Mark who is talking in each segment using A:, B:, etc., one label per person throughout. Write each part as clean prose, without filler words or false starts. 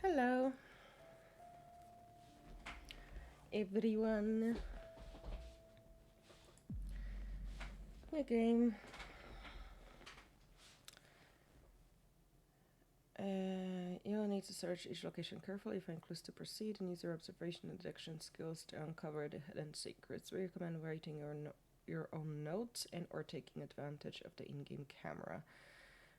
A: Hello, everyone. Again, you'll need to search each location carefully, find clues to proceed, and use your observation and deduction skills to uncover the hidden secrets. We recommend writing your own notes and or taking advantage of the in-game camera.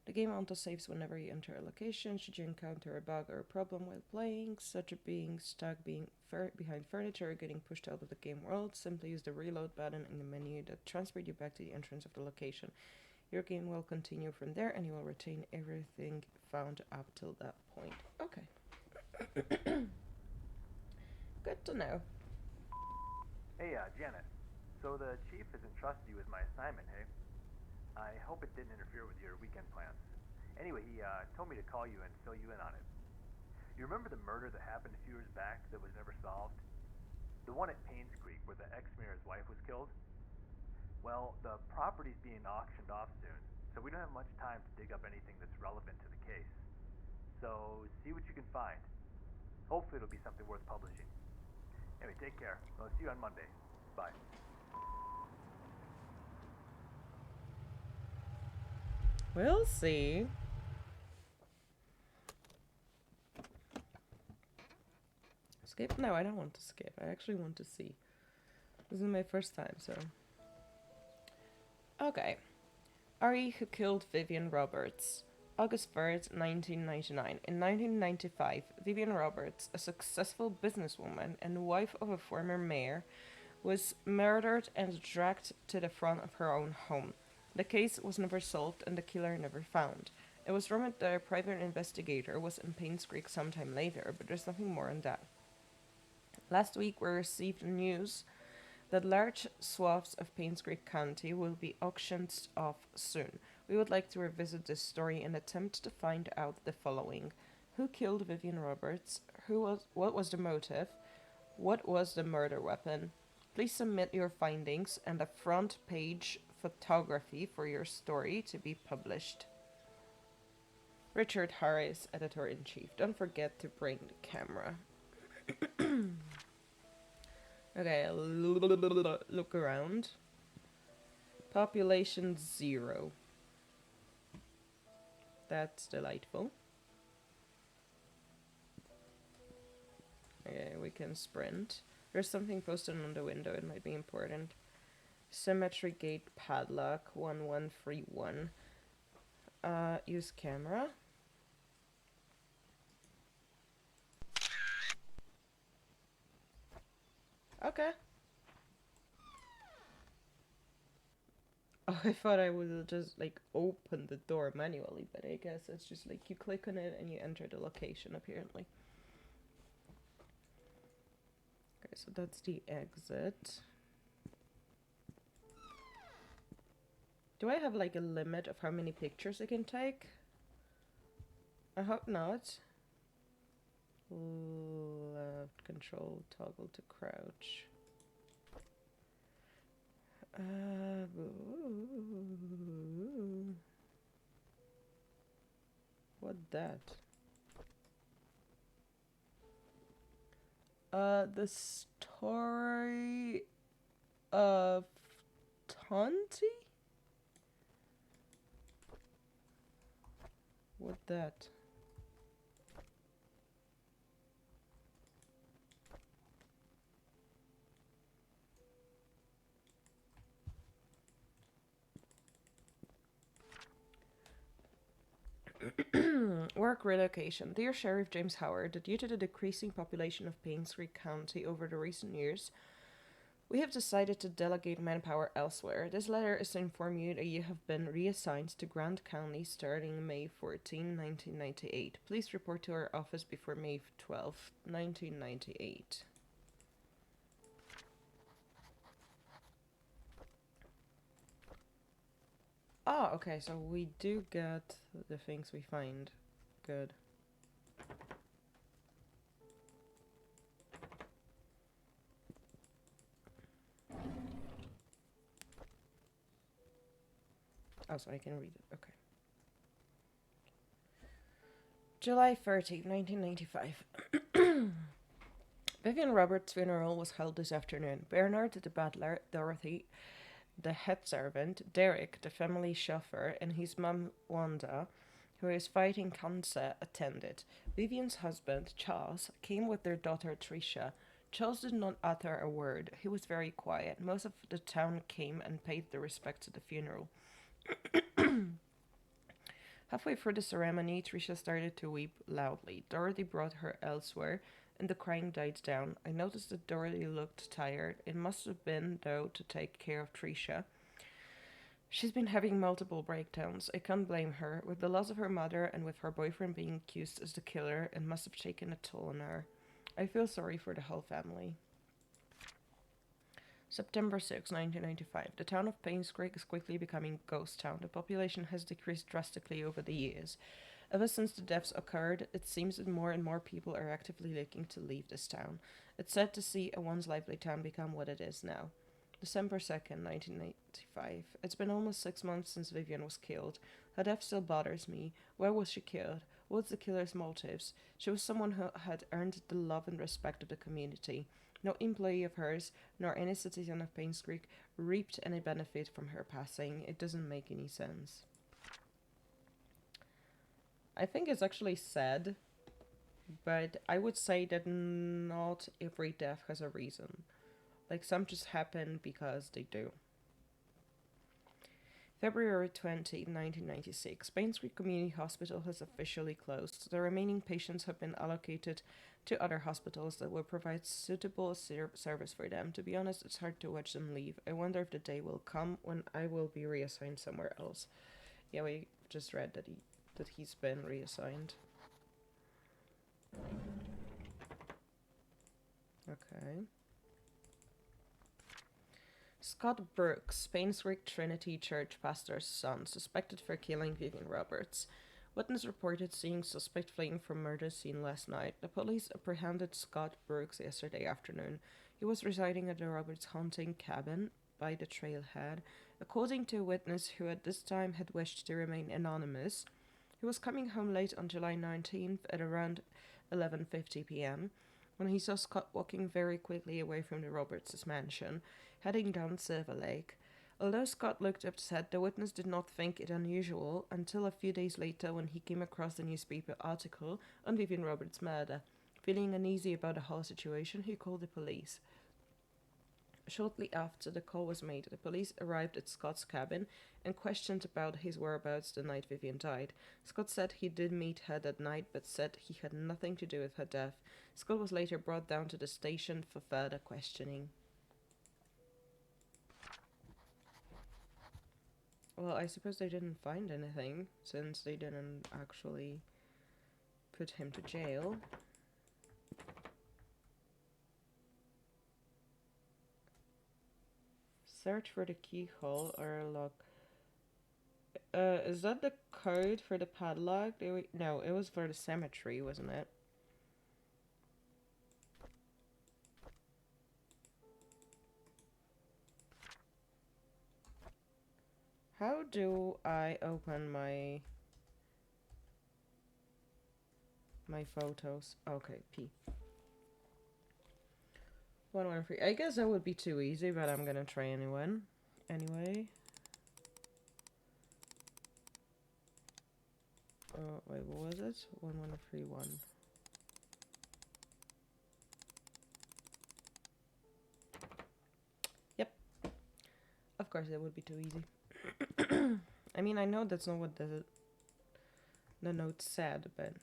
A: The game auto-saves whenever you enter a location. Should you encounter a bug or a problem while playing, such as being stuck behind furniture or getting pushed out of the game world, simply use the reload button in the menu that transfers you back to the entrance of the location. Your game will continue from there and you will retain everything found up till that point. Okay. Good to know.
B: Hey, Janet. So the chief has entrusted you with my assignment, hey? I hope it didn't interfere with your weekend plans. Anyway, he told me to call you and fill you in on it. You remember the murder that happened a few years back that was never solved? The one at Painscreek where the ex-mayor's wife was killed? Well, the property's being auctioned off soon, so we don't have much time to dig up anything that's relevant to the case. So see what you can find. Hopefully it'll be something worth publishing. Anyway, take care. I'll see you on Monday. Bye.
A: We'll see. Skip? No, I don't want to skip. I actually want to see. This is my first time, so. Okay. Ari who killed Vivian Roberts. August 3rd, 1999. In 1995, Vivian Roberts, a successful businesswoman and wife of a former mayor, was murdered and dragged to the front of her own home. The case was never solved and the killer never found. It was rumored that a private investigator was in Painscreek sometime later, but there's nothing more on that. Last week, we received news that large swaths of Painscreek County will be auctioned off soon. We would like to revisit this story and attempt to find out the following: who killed Vivian Roberts? What was the motive? What was the murder weapon? Please submit your findings and a front page photography for your story to be published. Richard Harris, Editor in Chief. Don't forget to bring the camera. Okay, look around. Population 0. That's delightful. Okay, we can sprint. There's something posted on the window, it might be important. Cemetery gate padlock 1131. Use camera. Okay. Oh, I thought I would just like open the door manually, but I guess it's just like you click on it and you enter the location apparently. Okay, so that's the exit. Do I have like a limit of how many pictures I can take? I hope not. Left control toggle to crouch. What that? The story of Tonti? What that? Work relocation. Dear Sheriff James Howard, due to the decreasing population of Painscreek County over the recent years, we have decided to delegate manpower elsewhere. This letter is to inform you that you have been reassigned to Grant County starting May 14, 1998. Please report to our office before May 12, 1998. Oh, okay, so we do get the things we find. Good. Oh, so I can read it. Okay. July 30th, 1995. Vivian Roberts' funeral was held this afternoon. Bernard, the butler, Dorothy, the head servant, Derek, the family chauffeur, and his mum, Wanda, who is fighting cancer, attended. Vivian's husband, Charles, came with their daughter, Tricia. Charles did not utter a word. He was very quiet. Most of the town came and paid their respects at the funeral. Halfway through the ceremony, Tricia started to weep loudly. Dorothy brought her elsewhere, and the crying died down. I noticed that Dorothy looked tired. It must have been, though, to take care of Tricia. She's been having multiple breakdowns. I can't blame her. With the loss of her mother and with her boyfriend being accused as the killer, it must have taken a toll on her. I feel sorry for the whole family. September 6, 1995. The town of Painscreek is quickly becoming a ghost town. The population has decreased drastically over the years. Ever since the deaths occurred, it seems that more and more people are actively looking to leave this town. It's sad to see a once lively town become what it is now. December 2nd, 1985. It's been almost 6 months since Vivian was killed. Her death still bothers me. Where was she killed? What's the killer's motives? She was someone who had earned the love and respect of the community. No employee of hers, nor any citizen of Painscreek, reaped any benefit from her passing. It doesn't make any sense. I think it's actually sad, but I would say that not every death has a reason. Like, some just happen because they do. February 20, 1996. Painscreek Community Hospital has officially closed. The remaining patients have been allocated to other hospitals that will provide suitable service for them. To be honest, it's hard to watch them leave. I wonder if the day will come when I will be reassigned somewhere else. Yeah, we just read that he's been reassigned. Okay. Scott Brooks, Painscreek Trinity Church pastor's son, suspected for killing Vivian Roberts. Witness reported seeing suspect fleeing from murder scene last night. The police apprehended Scott Brooks yesterday afternoon. He was residing at the Roberts hunting cabin by the trailhead. According to a witness who at this time had wished to remain anonymous, he was coming home late on July 19th at around 11:50 p.m. when he saw Scott walking very quickly away from the Roberts' mansion, heading down Silver Lake. Although Scott looked upset, the witness did not think it unusual until a few days later when he came across the newspaper article on Vivian Roberts' murder. Feeling uneasy about the whole situation, he called the police. Shortly after the call was made, the police arrived at Scott's cabin and questioned about his whereabouts the night Vivian died. Scott said he did meet her that night, but said he had nothing to do with her death. Scott was later brought down to the station for further questioning. Well, I suppose they didn't find anything, since they didn't actually put him to jail. Search for the keyhole or lock. Is that the code for the padlock? No, it was for the cemetery, wasn't it? How do I open my photos? Okay, P. 113. I guess that would be too easy, but I'm gonna try anyway. Wait, what was it? 1131. Yep. Of course, it would be too easy. I mean, I know that's not what the note said, but...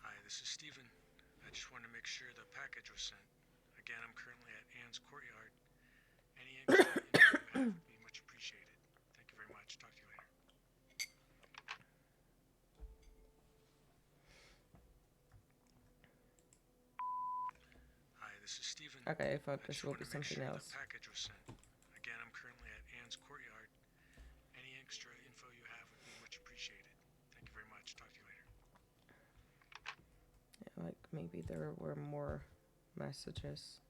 C: Hi, this is Steven. I just wanted to make sure the package was sent. Again, I'm currently at Anne's courtyard. Any extra info you have would be much appreciated. Thank you very much. Talk to you later. Hi, this is Steven.
A: Okay, I thought this
C: just
A: would
C: wanted
A: be
C: to make
A: something
C: sure
A: else.
C: the package was sent. Again, I'm currently at Anne's courtyard. Any extra info you have would be much appreciated. Thank you very much. Talk to you later.
A: Yeah, like, maybe there were more messages.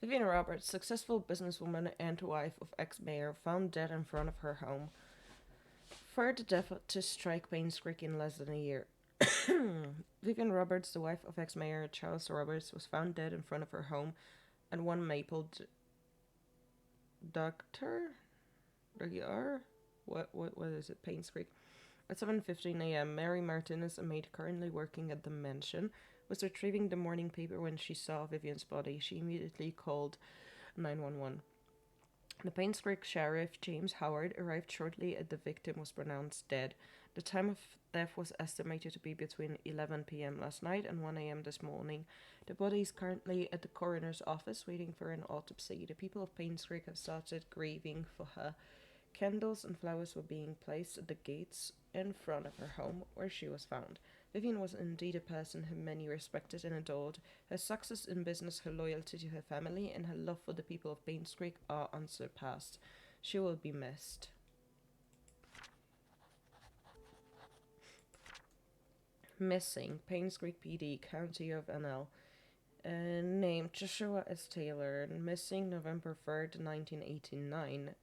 A: Vivian Roberts, successful businesswoman and wife of ex-mayor, found dead in front of her home. For the death to strike Painscreek in less than a year. Vivian Roberts, the wife of ex-mayor Charles Roberts, was found dead in front of her home at One Maple Doctor? What is it? Painscreek. At 7:15 a.m., Mary Martinez, a maid currently working at the mansion, was retrieving the morning paper when she saw Vivian's body. She immediately called 911. The Painscreek sheriff, James Howard, arrived shortly as the victim was pronounced dead. The time of death was estimated to be between 11 p.m. last night and 1 a.m. this morning. The body is currently at the coroner's office waiting for an autopsy. The people of Painscreek have started grieving for her. Candles and flowers were being placed at the gates in front of her home where she was found. Vivian was indeed a person whom many respected and adored. Her success in business, her loyalty to her family, and her love for the people of Painscreek are unsurpassed. She will be missed. Missing, Painscreek PD, County of NL. Name Joshua S. Taylor. Missing November 3rd, 1989.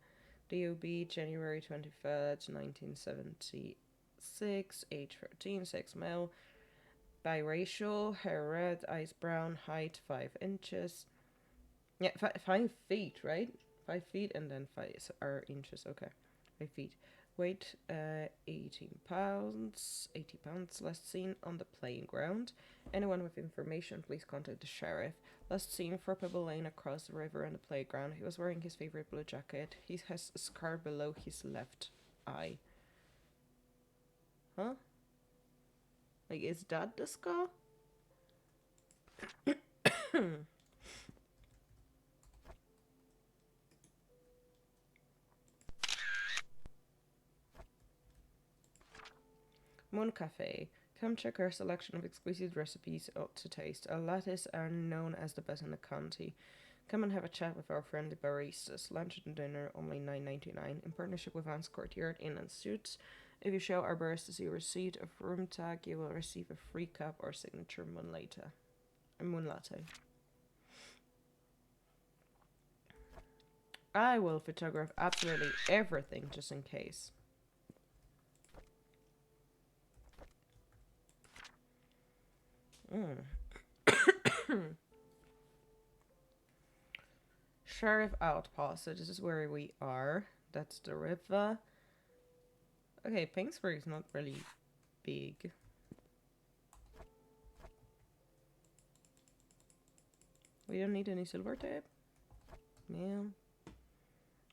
A: DOB January 23rd, 1976. Age 13, sex male. Biracial, hair red, eyes brown, height 5 inches. Yeah, 5 feet, right? 5 feet and then 5 are inches. Okay, 5 feet. Weight 18 pounds. 80 pounds. Last seen on the playing ground. Anyone with information, please contact the sheriff. Last seen for Pebble Lane across the river on the playground. He was wearing his favorite blue jacket. He has a scar below his left eye. Huh? Like, is that the scar? Moon Cafe. Come check our selection of exquisite recipes to taste. Our lattes are known as the best in the county. Come and have a chat with our friendly baristas. Lunch and dinner only $9.99 in partnership with Anne's Courtyard Inn and Suits. If you show our baristas your receipt of room tag, you will receive a free cup or signature moon latte. I will photograph absolutely everything just in case. Sheriff Outpost. So this is where we are. That's the river. Okay, Painscreek is not really big. We don't need any silver tape. Yeah.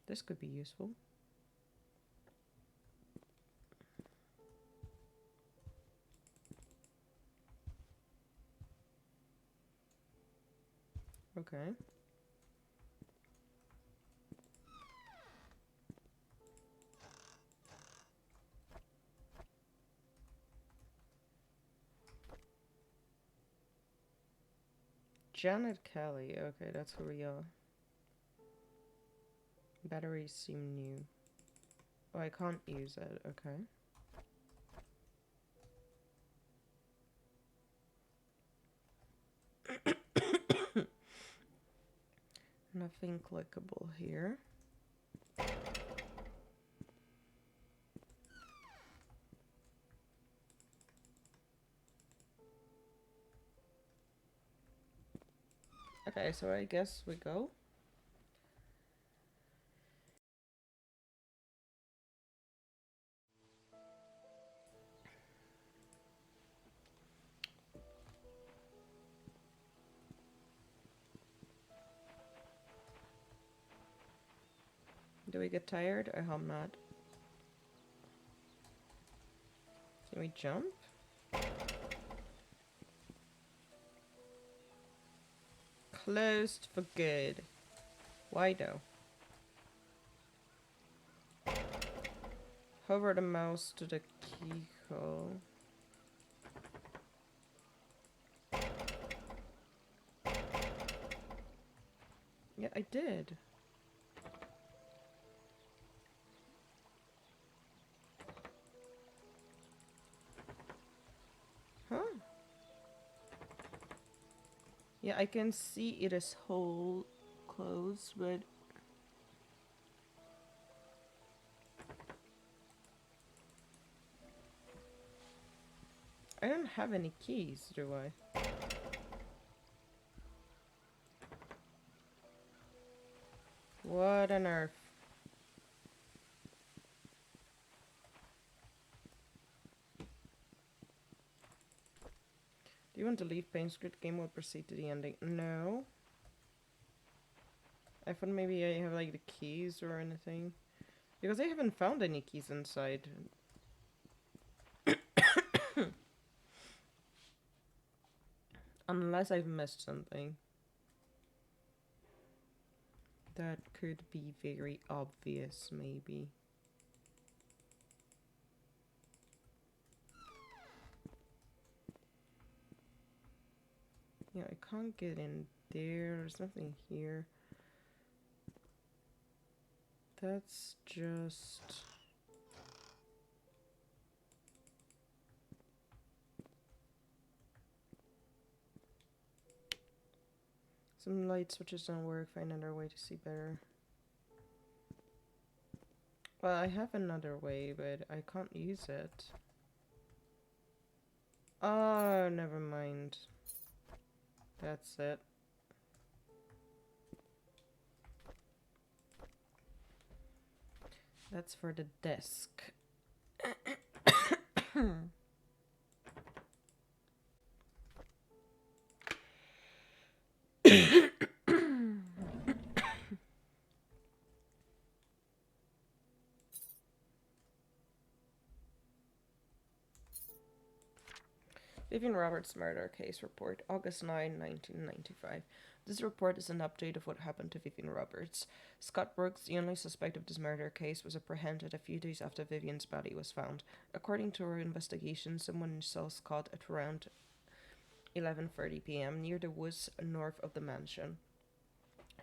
A: This could be useful. Okay. Janet Kelly. Okay, that's who we are. Batteries seem new. Oh, I can't use it. Okay. Nothing clickable here. Okay, so I guess we go. Do we get tired? I hope not. Can we jump? Closed for good. Why though? Hover the mouse to the keyhole. Yeah, I did. Huh? Yeah, I can see it is whole clothes, but I don't have any keys, do I? What on earth? Do you want to leave Painscreek? Game will proceed to the ending. No. I thought maybe I have like the keys or anything. Because I haven't found any keys inside. Unless I've missed something. That could be very obvious, maybe. Yeah, I can't get in there. There's nothing here. That's just... Some light switches don't work. Find another way to see better. Well, I have another way, but I can't use it. Oh, never mind. That's it. That's for the desk. Vivian Roberts' murder case report, August 9, 1995. This report is an update of what happened to Vivian Roberts. Scott Brooks, the only suspect of this murder case, was apprehended a few days after Vivian's body was found. According to our investigation, someone saw Scott at around 11:30 p.m. near the woods north of the mansion.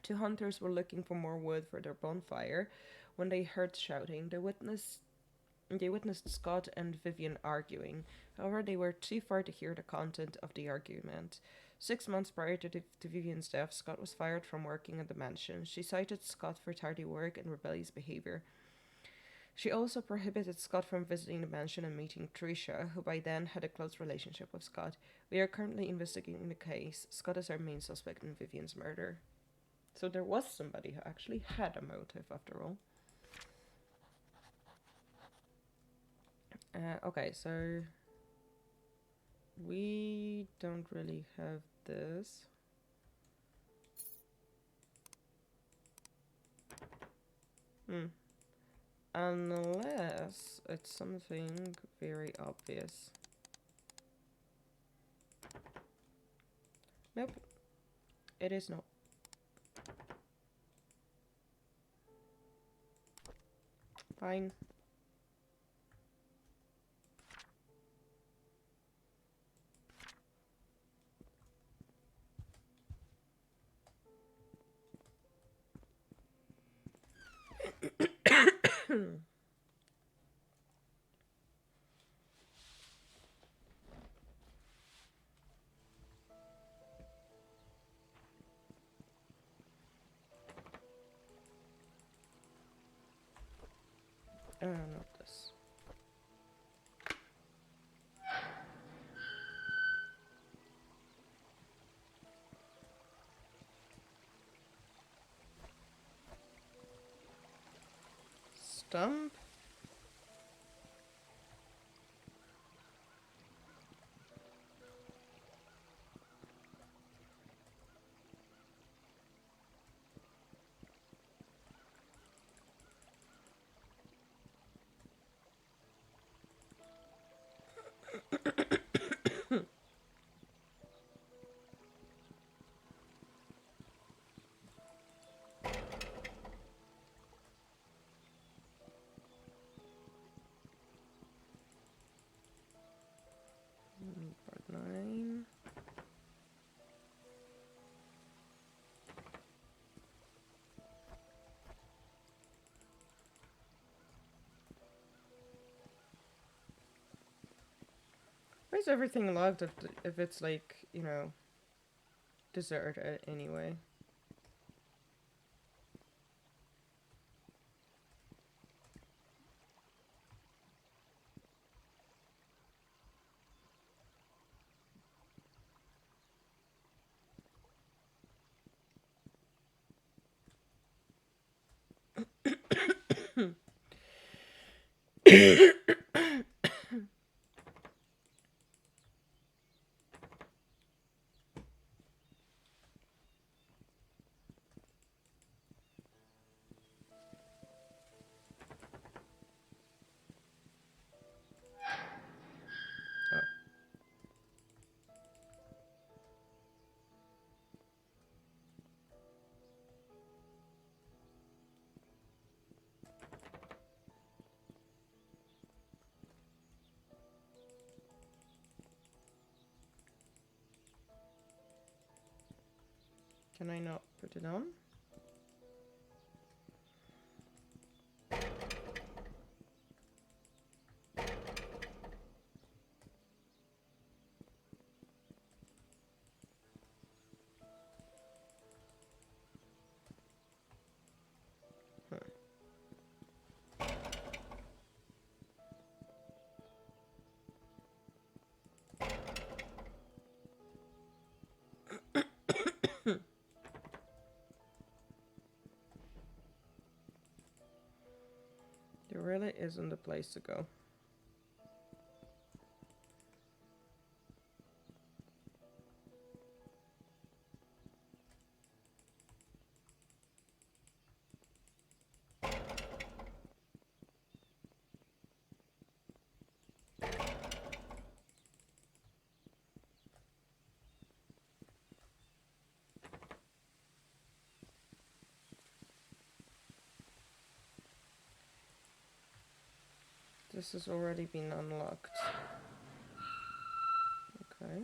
A: Two hunters were looking for more wood for their bonfire when they heard shouting. They witnessed Scott and Vivian arguing. However, they were too far to hear the content of the argument. 6 months prior to Vivian's death, Scott was fired from working at the mansion. She cited Scott for tardy work and rebellious behavior. She also prohibited Scott from visiting the mansion and meeting Tricia, who by then had a close relationship with Scott. We are currently investigating the case. Scott is our main suspect in Vivian's murder. So there was somebody who actually had a motive after all. Okay, so we don't really have this. Unless it's something very obvious. Nope, it is not. Fine. Not this. Stump? Part 9. Why is everything locked if it's like, you know, deserted anyway? Oh. Can I not put it on? There really isn't a place to go. This has already been unlocked. Okay.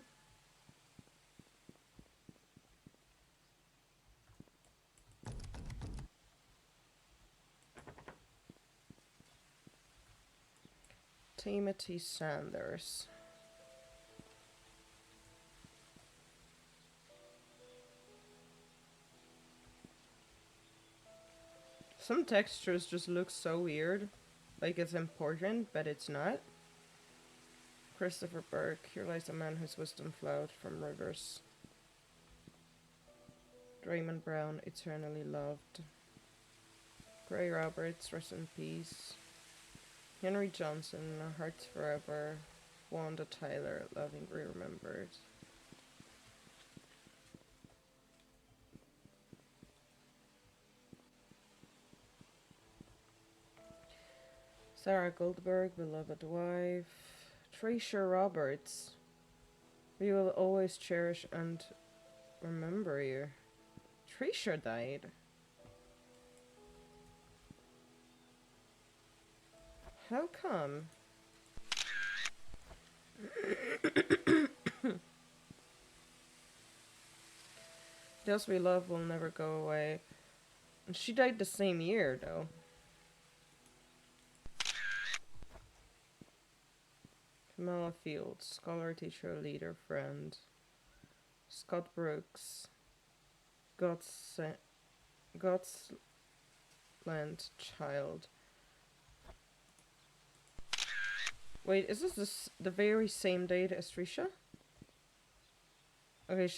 A: Timothy Sanders. Some textures just look so weird. Like it's important, but it's not. Christopher Burke. Here lies a man whose wisdom flowed from rivers. Draymond Brown, eternally loved. Gray Roberts, rest in peace. Henry Johnson, Hearts Forever. Wanda Tyler, lovingly remembered. Sarah Goldberg, beloved wife. Tricia Roberts. We will always cherish and remember you. Tricia died. How come? Those we love will never go away. And she died the same year, though. Kamala Fields, scholar, teacher, leader, friend. Scott Brooks, God's land child. Wait, is this the very same date as Trisha? Okay,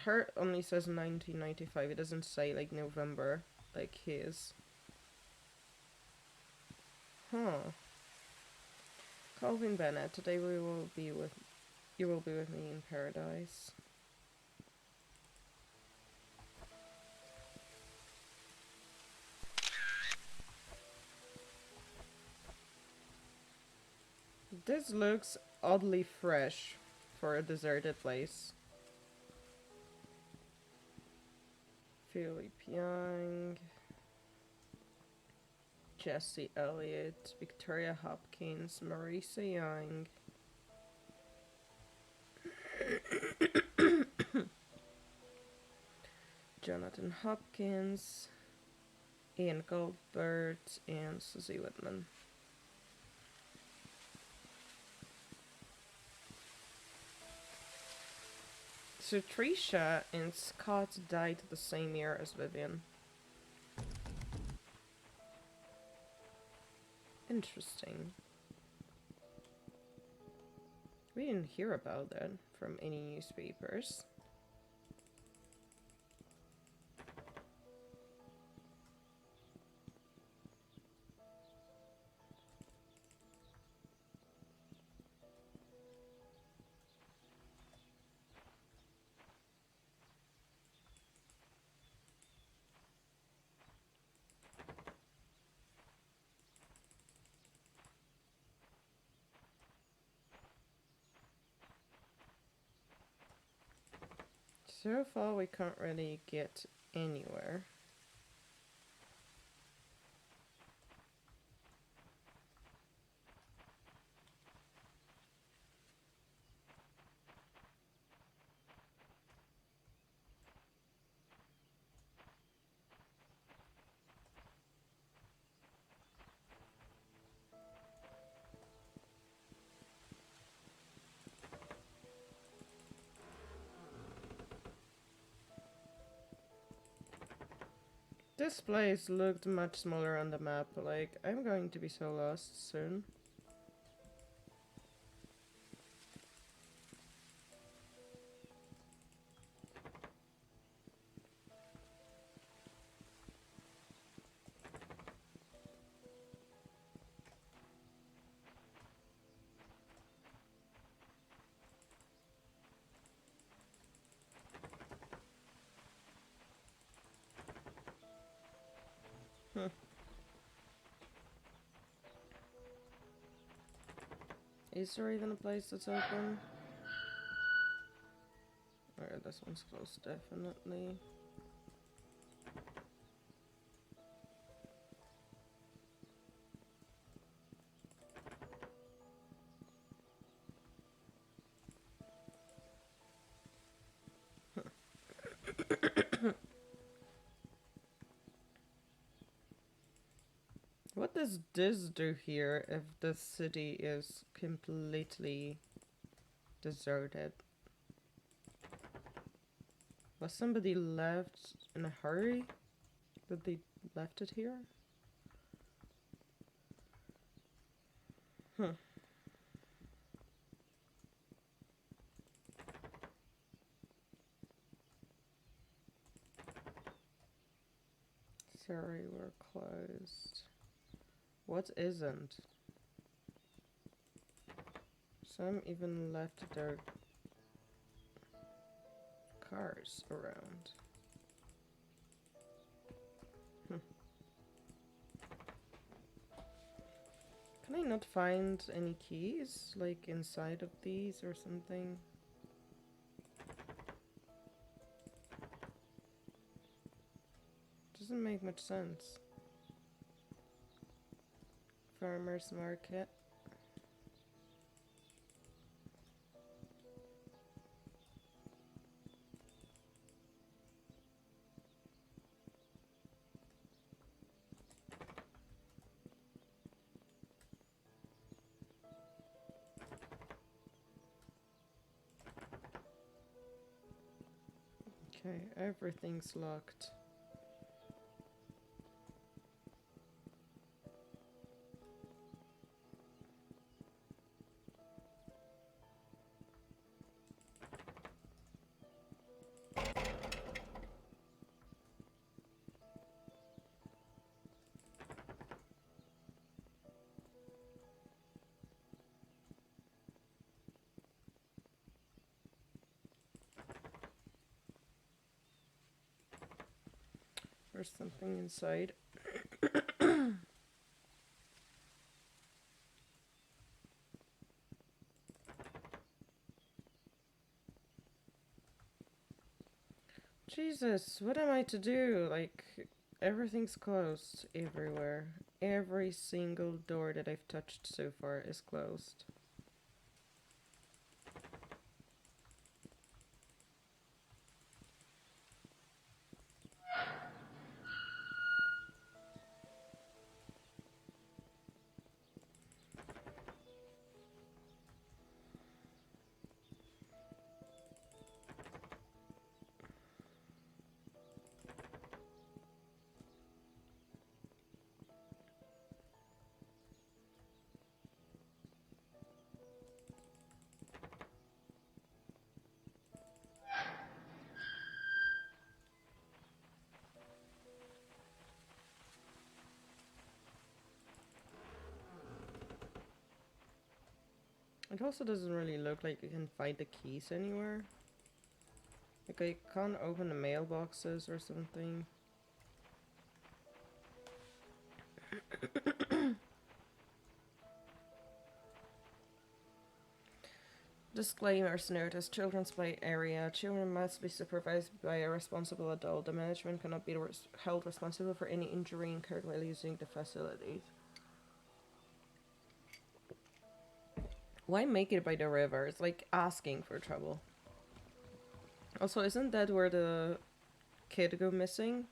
A: her only says 1995. It doesn't say like November like his. Huh. Calvin Bennett. Today you will be with me in paradise. This looks oddly fresh for a deserted place. Philip Young, Jesse Elliott, Victoria Hopkins, Marisa Young. Jonathan Hopkins, Ian Goldberg, and Susie Whitman. So Trisha and Scott died the same year as Vivian. Interesting. We didn't hear about that from any newspapers. So far we can't really get anywhere. This place looked much smaller on the map, like, I'm going to be so lost soon. Is there even a place that's open? Alright, this one's closed, definitely. What does this do here if the city is completely deserted? Was somebody left in a hurry? That they left it here? Huh. Sorry, we're closed. What isn't? Some even left their cars around. Can I not find any keys, like inside of these or something? Doesn't make much sense. Farmer's market. Okay, everything's locked. There's something inside. Jesus, what am I to do? Like, everything's closed everywhere. Every single door that I've touched so far is closed. It also doesn't really look like you can find the keys anywhere. Like, I can't open the mailboxes or something. Disclaimers notice children's play area. Children must be supervised by a responsible adult. The management cannot be held responsible for any injury incurred while using the facilities. Why make it by the river? It's like asking for trouble. Also, isn't that where the kid go missing?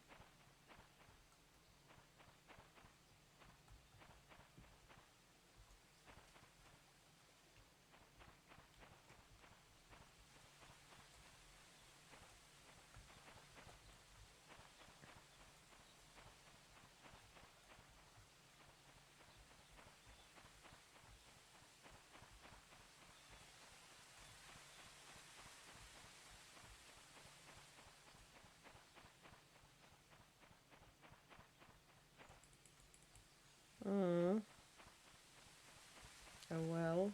A: Hmm. Oh well.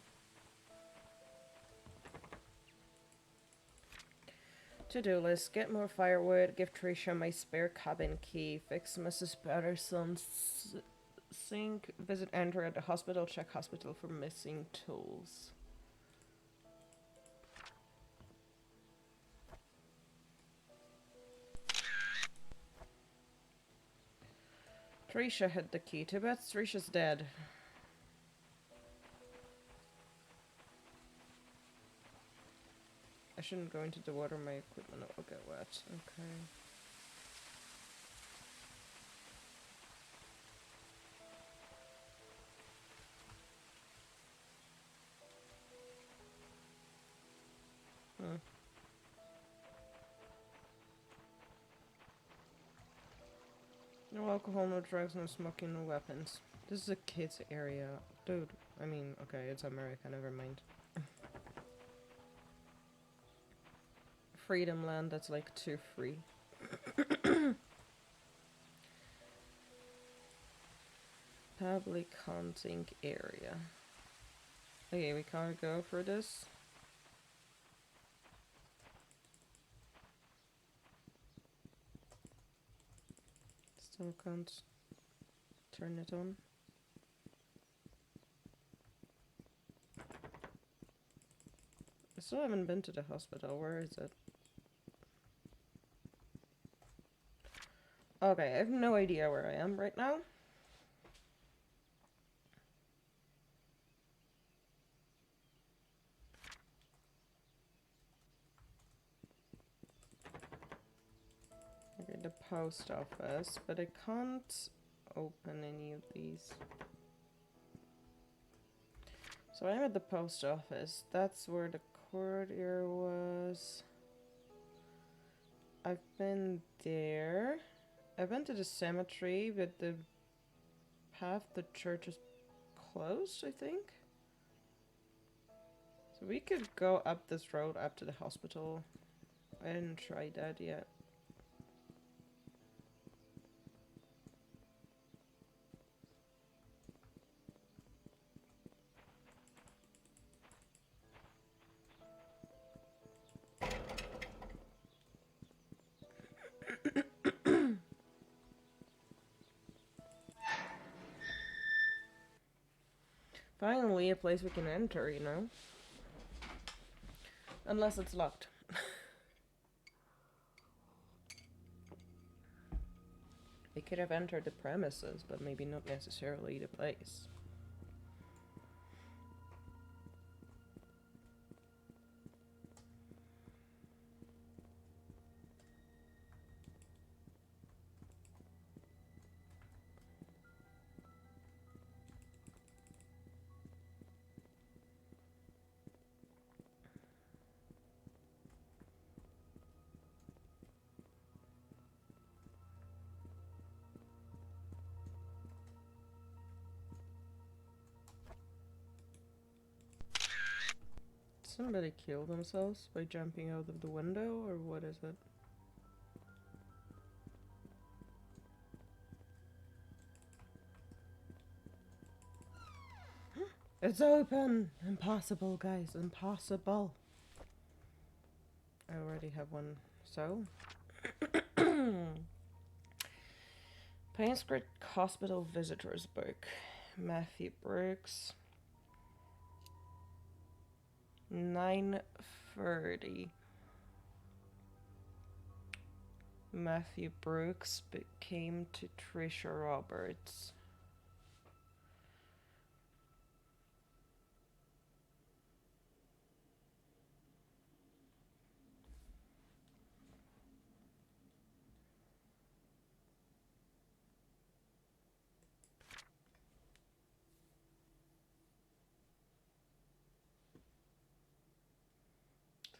A: To-do list. Get more firewood. Give Trisha my spare cabin key. Fix Mrs. Patterson's sink. Visit Andrew at the hospital. Check hospital for missing tools. Trisha had the key. Too bad Trisha's dead. I shouldn't go into the water. My equipment will get wet. Okay. No alcohol, no drugs, no smoking, no weapons. This is a kids area. Dude, I mean, okay, it's America, never mind. Freedom land, that's like too free. Public hunting area. Okay, we can't go for this. Still can't turn it on. I still haven't been to the hospital. Where is it? Okay, I have no idea where I am right now. Okay, the post office, but I can't open any of these. So I'm at the post office. That's where the courtier was. I've been there. I went to the cemetery, but the path to church is closed, I think. So we could go up this road up to the hospital. I didn't try that yet. Finally, a place we can enter, you know? Unless it's locked. We could have entered the premises, but maybe not necessarily the place. Somebody kill themselves by jumping out of the window, or what is it? It's open! Impossible, guys, impossible. I already have one, so. Painscreek Hospital Visitors Book. Matthew Brooks. 9:30. Matthew Brooks became to Trisha Roberts.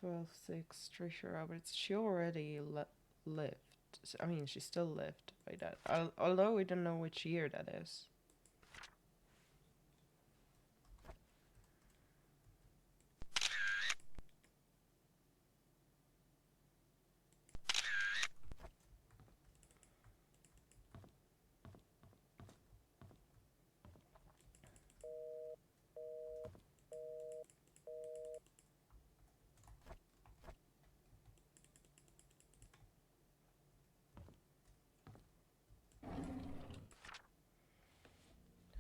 A: "12:06. Trisha Roberts. She already lived. I mean, she still lived by that. Although we don't know which year that is.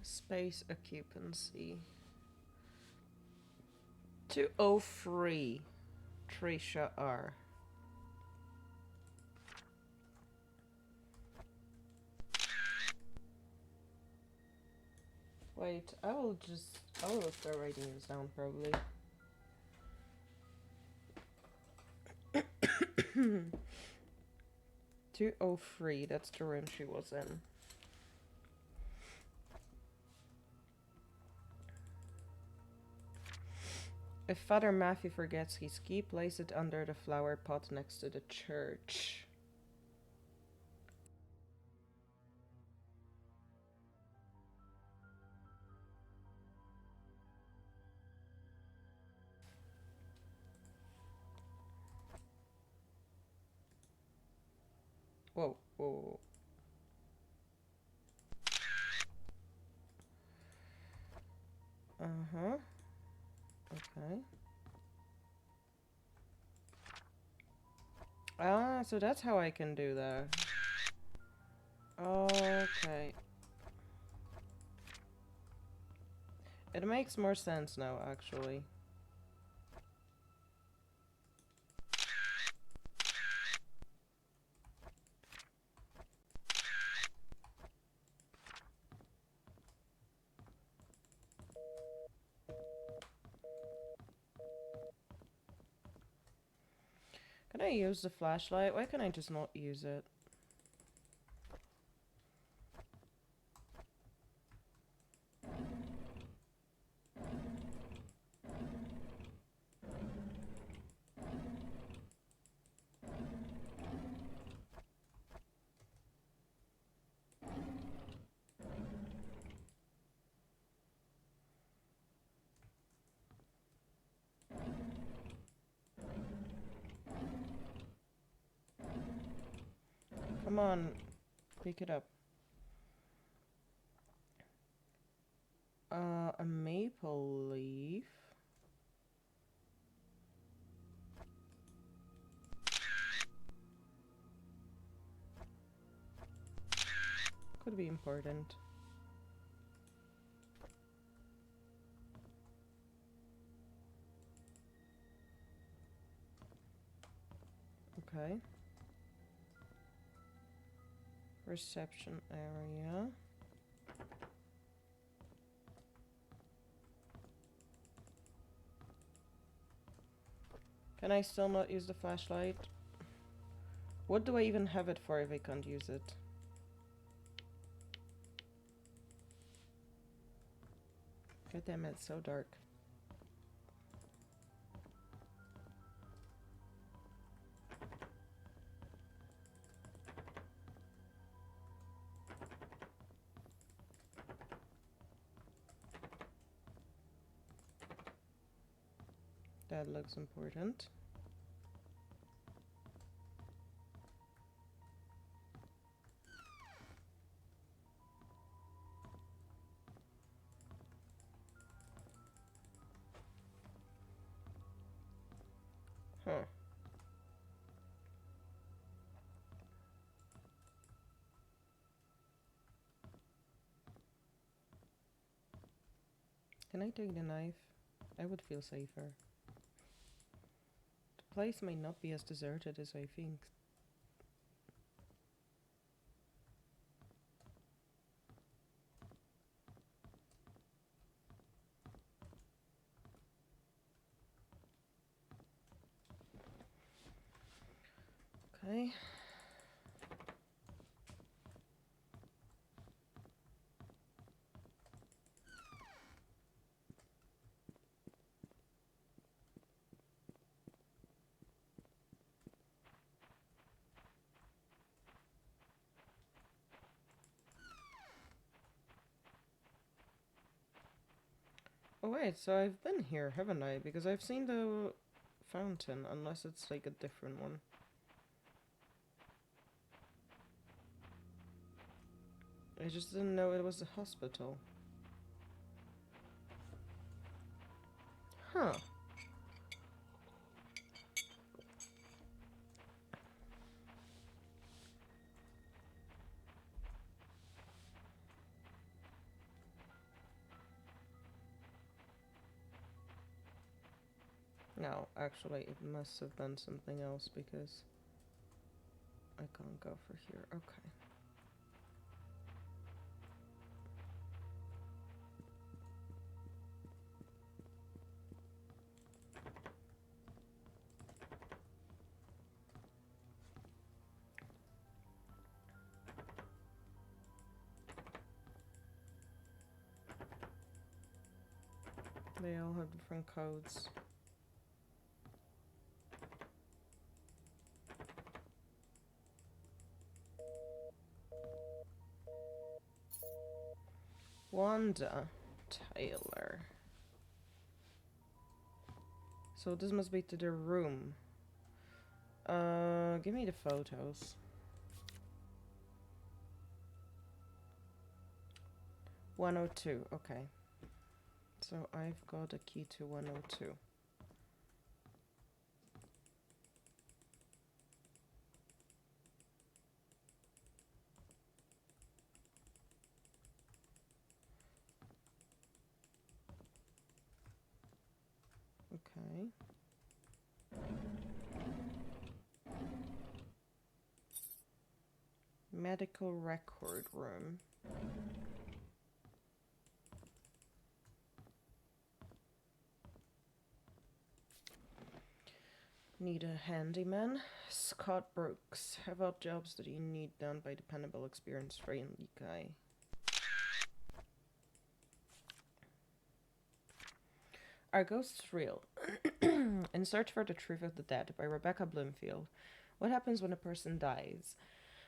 A: Space occupancy. 2:03. Trisha R. Wait, I will start writing this down probably. Two oh three, that's the room she was in. If Father Matthew forgets his key, place it under the flower pot next to the church. Whoa, whoa. Uh-huh. Okay. Ah, so that's how I can do that. Okay. It makes more sense now, actually. Can I use the flashlight? Why can I just not use it? Come on, pick it up. A maple leaf. Could be important. Okay. Reception area. Can I still not use the flashlight? What do I even have it for if I can't use it? God damn it, it's so dark. That looks important. Huh. Can I take the knife? I would feel safer. place may not be as deserted as I think. Okay. Oh wait, so I've been here, haven't I? Because I've seen the fountain, unless it's like a different one. I just didn't know it was a hospital. Huh. No, actually, it must have been something else because I can't go for here. Okay. They all have different codes. Wanda Taylor. So this must be to the room. Give me the photos. 102, okay. So I've got a key to 102. Okay. Medical record room. Need a handyman. Scott Brooks. Have odd jobs that you need done by dependable, experienced, friendly guy. Are ghosts real? In Search for the Truth of the Dead by Rebecca Bloomfield. What happens when a person dies?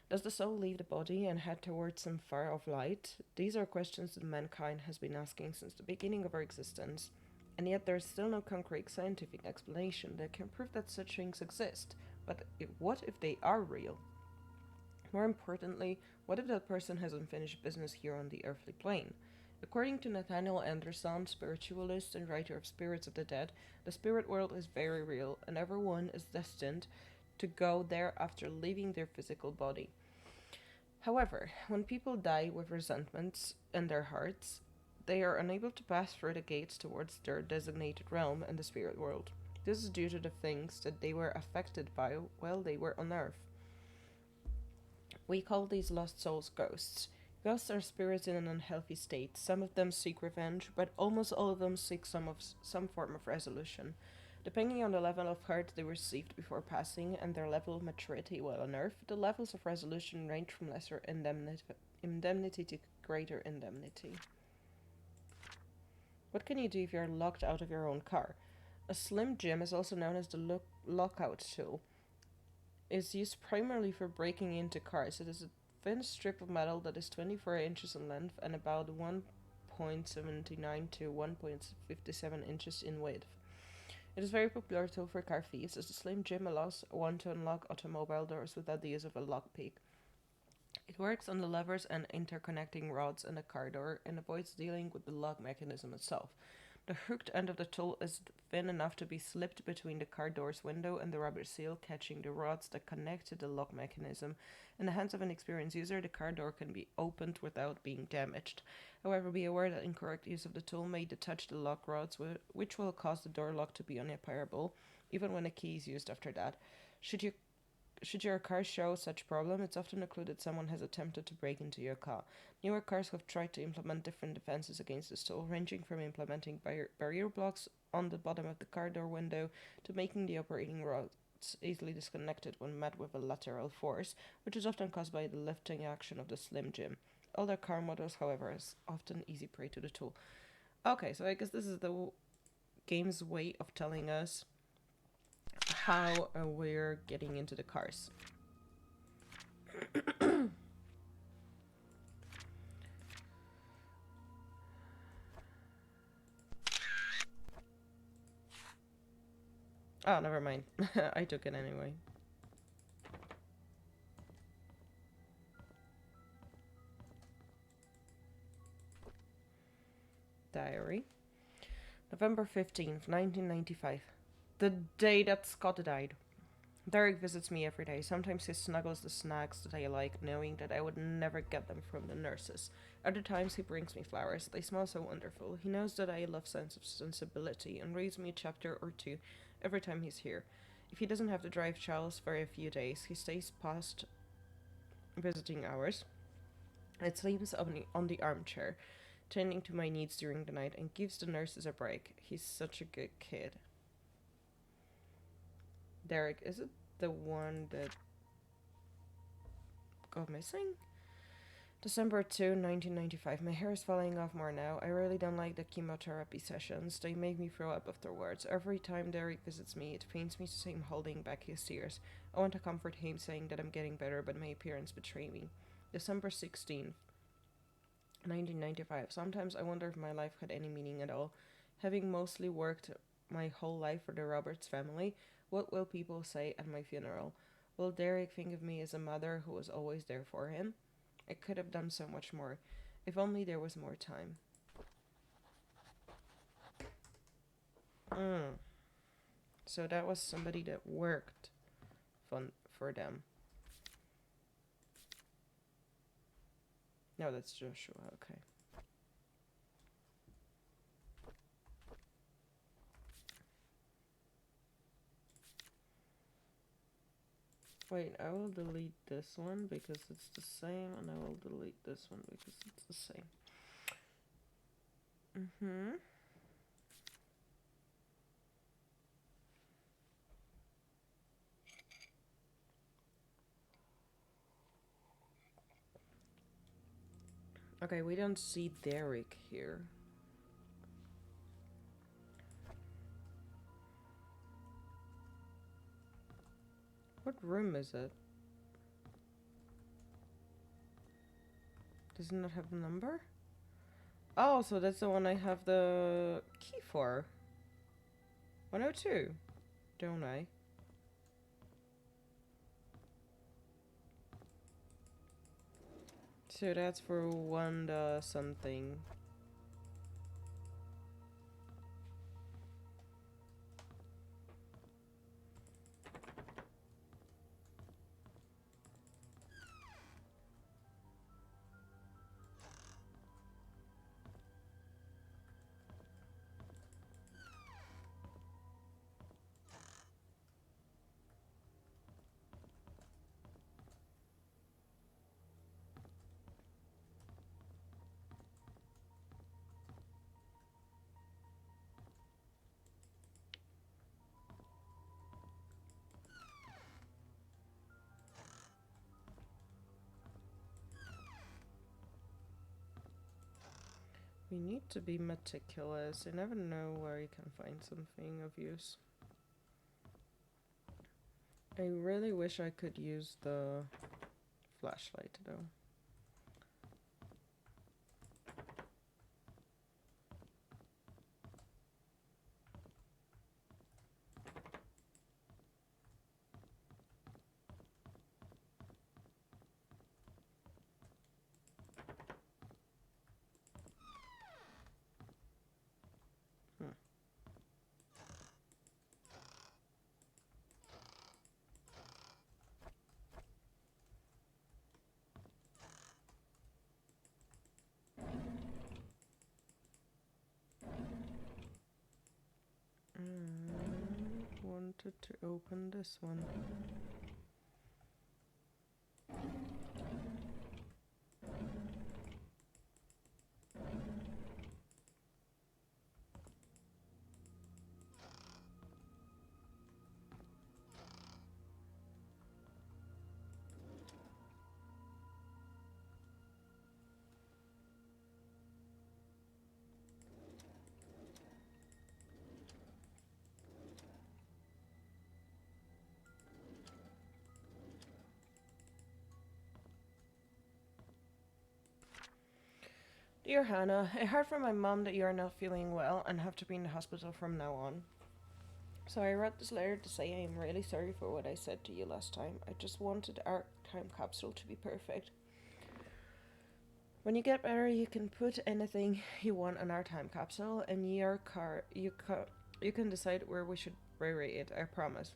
A: Does the soul leave the body and head towards some far off light? These are questions that mankind has been asking since the beginning of our existence, and yet there is still no concrete scientific explanation that can prove that such things exist. But what if they are real? More importantly, what if that person has unfinished business here on the earthly plane? According to Nathaniel Anderson, spiritualist and writer of Spirits of the Dead, the spirit world is very real, and everyone is destined to go there after leaving their physical body. However, when people die with resentments in their hearts, they are unable to pass through the gates towards their designated realm in the spirit world. This is due to the things that they were affected by while they were on Earth. We call these lost souls ghosts. Ghosts are spirits in an unhealthy state. Some of them seek revenge, but almost all of them seek some form of resolution. Depending on the level of hurt they received before passing and their level of maturity while on Earth, the levels of resolution range from lesser indemnity to greater indemnity. What can you do if you're locked out of your own car? A Slim Jim is also known as the lockout tool. It is used primarily for breaking into cars. It is a thin strip of metal that is 24 inches in length and about 1.79 to 1.57 inches in width. It is a very popular tool for car thieves, as the Slim Jim allows one to unlock automobile doors without the use of a lockpick. It works on the levers and interconnecting rods in the car door and avoids dealing with the lock mechanism itself. The hooked end of the tool is thin enough to be slipped between the car door's window and the rubber seal, catching the rods that connect to the lock mechanism. In the hands of an experienced user, the car door can be opened without being damaged. However, be aware that incorrect use of the tool may detach the lock rods, which will cause the door lock to be unoperable, even when a key is used after that. Should you should your car show such problem, it's often concluded someone has attempted to break into your car. Newer cars have tried to implement different defenses against this tool, ranging from implementing barrier blocks on the bottom of the car door window to making the operating rods easily disconnected when met with a lateral force, which is often caused by the lifting action of the Slim Jim. Older car models, however, is often easy prey to the tool. Okay, so I guess this is the game's way of telling us how we're getting into the cars. Oh, never mind. I took it anyway. Diary. November 15th, 1995. The day that Scott died. Derek visits me every day. Sometimes he snuggles the snacks that I like, knowing that I would never get them from the nurses. Other times he brings me flowers. They smell so wonderful. He knows that I love sense of sensibility and reads me a chapter or two every time he's here. If he doesn't have to drive Charles for a few days, he stays past visiting hours and sleeps on the armchair, tending to my needs during the night and gives the nurses a break. He's such a good kid. Derek, is it the one that got missing? December 2, 1995. My hair is falling off more now. I really don't like the chemotherapy sessions. They make me throw up afterwards. Every time Derek visits me, it pains me to see him holding back his tears. I want to comfort him, saying that I'm getting better, but my appearance betrays me. December 16th, 1995. Sometimes I wonder if my life had any meaning at all. Having mostly worked my whole life for the Roberts family, what will people say at my funeral? Will Derek think of me as a mother who was always there for him? I could have done so much more. If only there was more time. Mm. So that was somebody that worked for them. No, that's Joshua. Okay. Wait, I will delete this one because it's the same, and I will delete this one because it's the same. Okay, we don't see Derek here. What room is it? Does it not have a number? Oh, so that's the one I have the key for. 102, don't I? So that's for Wanda something. We need to be meticulous. You never know where you can find something of use. I really wish I could use the flashlight though. wanted to open this one. Dear Hannah, I heard from my mom that you are not feeling well and have to be in the hospital from now on. So I wrote this letter to say I am really sorry for what I said to you last time. I just wanted our time capsule to be perfect. When you get better, you can put anything you want on our time capsule, and your car you can decide where we should bury it. I promise.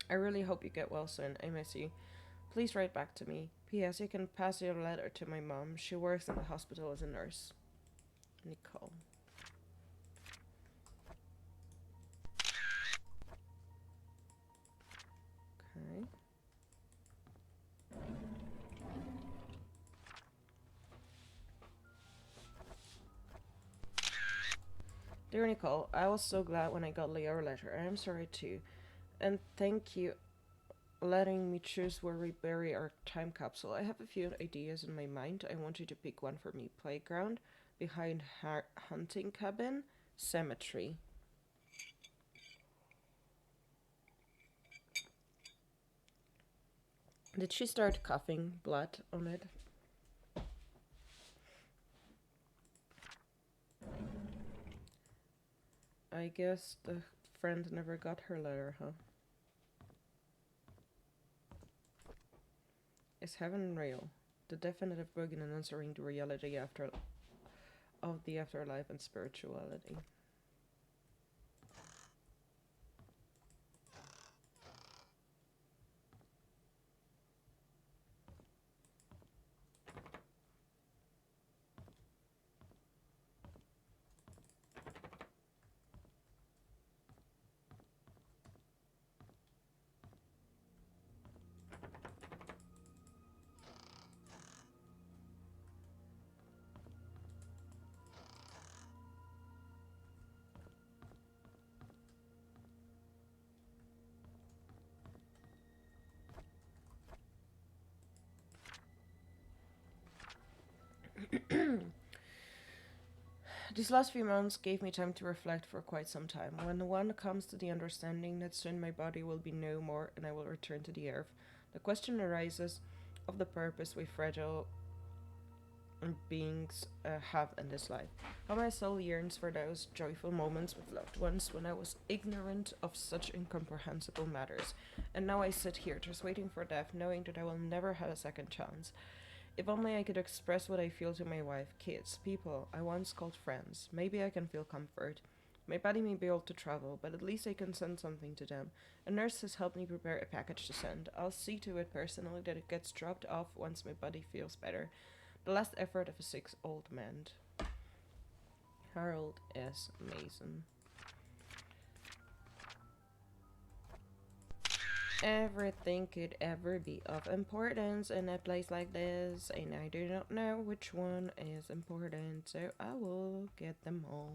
A: I really hope you get well soon. I miss you. Please write back to me. P.S. You can pass your letter to my mom. She works in the hospital as a nurse. Nicole. Okay. Dear Nicole, I was so glad when I got your letter. I am sorry too. And thank you letting me choose where we bury our time capsule. I have a few ideas in my mind. I want you to pick one for me. Playground, behind hunting cabin, cemetery. Did she start coughing blood on it? I guess the friend never got her letter, huh? Is heaven real? The definitive book in answering the reality of the afterlife and spirituality. These last few months gave me time to reflect for quite some time. When one comes to the understanding that soon my body will be no more and I will return to the earth, the question arises of the purpose we fragile beings have in this life. How my soul yearns for those joyful moments with loved ones when I was ignorant of such incomprehensible matters. And now I sit here just waiting for death, knowing that I will never have a second chance. If only I could express what I feel to my wife, kids, people I once called friends. Maybe I can feel comfort. My body may be able to travel, but at least I can send something to them. A nurse has helped me prepare a package to send. I'll see to it personally that it gets dropped off once my body feels better. The last effort of a sick old man. Harold S. Mason. Everything could ever be of importance in a place like this, and I do not know which one is important, so I will get them all.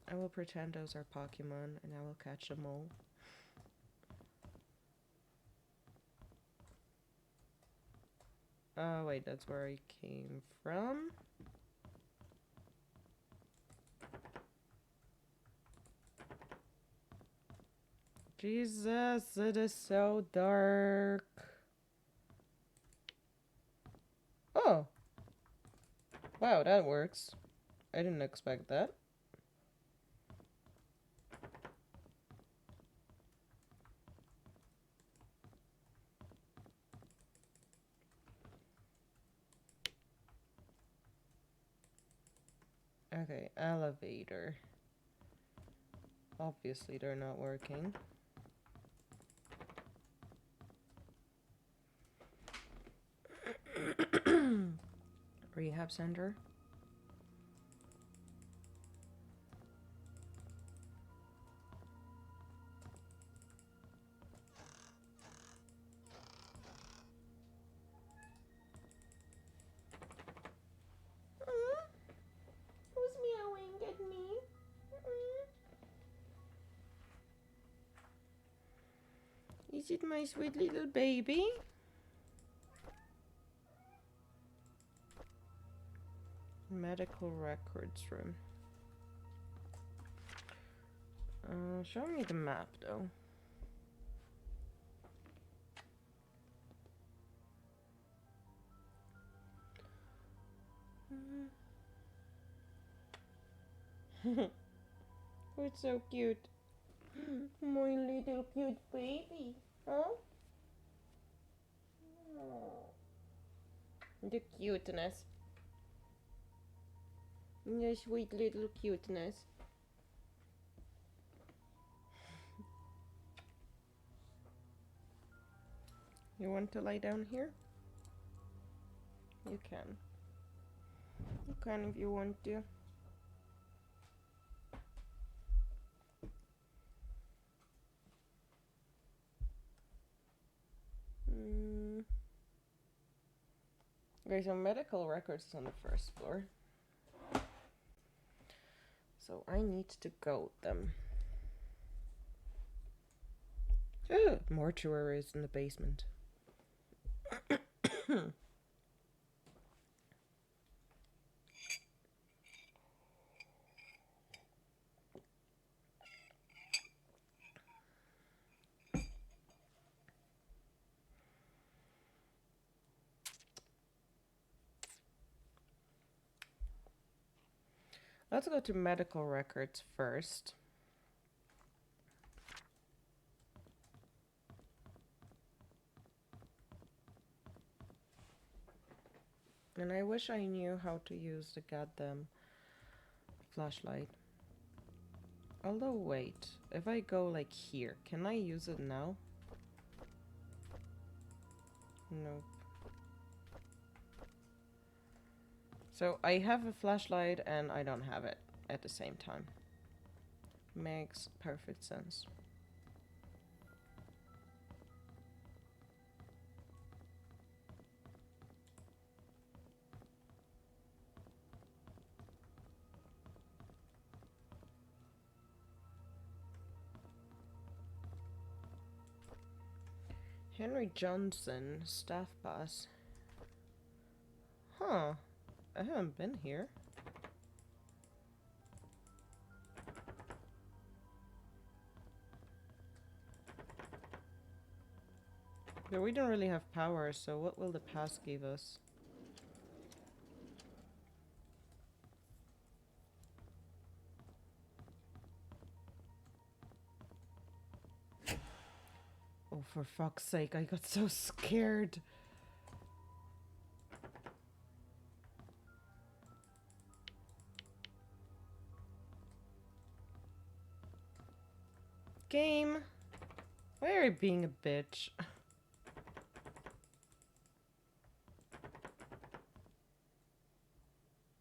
A: I will pretend those are Pokemon, and I will catch them all. Oh wait, that's where I came from? Jesus, it is so dark. Oh. Wow, that works. I didn't expect that. Okay, elevator. Obviously they're not working. Rehab center. Is it my sweet little baby? Medical records room. Show me the map though. It's so cute. My little cute baby. Huh? The cuteness. The sweet little cuteness. You want to lie down here? You can. You can if you want to. Okay, so medical records is on the first floor. So I need to go them. Oh, mortuary is in the basement. Let's go to medical records first. And I wish I knew how to use the goddamn flashlight. Although, wait. If I go like here, can I use it now? Nope. So I have a flashlight and I don't have it at the same time. Makes perfect sense. Henry Johnson, staff boss. Huh. I haven't been here. But we don't really have power, so what will the pass give us? Oh, for fuck's sake, I got so scared. Game. Why are you being a bitch?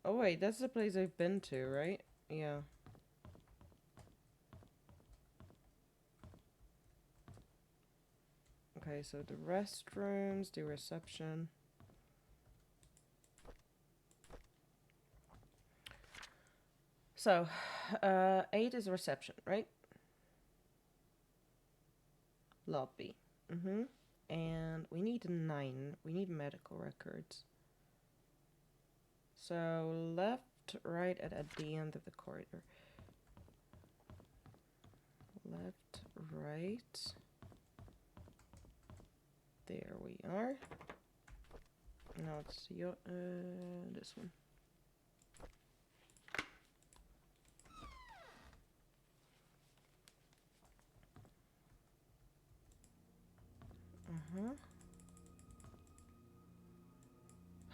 A: Oh wait, that's the place I've been to, right? Yeah. Okay, so the restrooms, the reception. So, 8 is reception, right? Lobby. And we need 9. We need medical records. So, left, right, at the end of the corridor. Left, right. There we are. Now it's this one.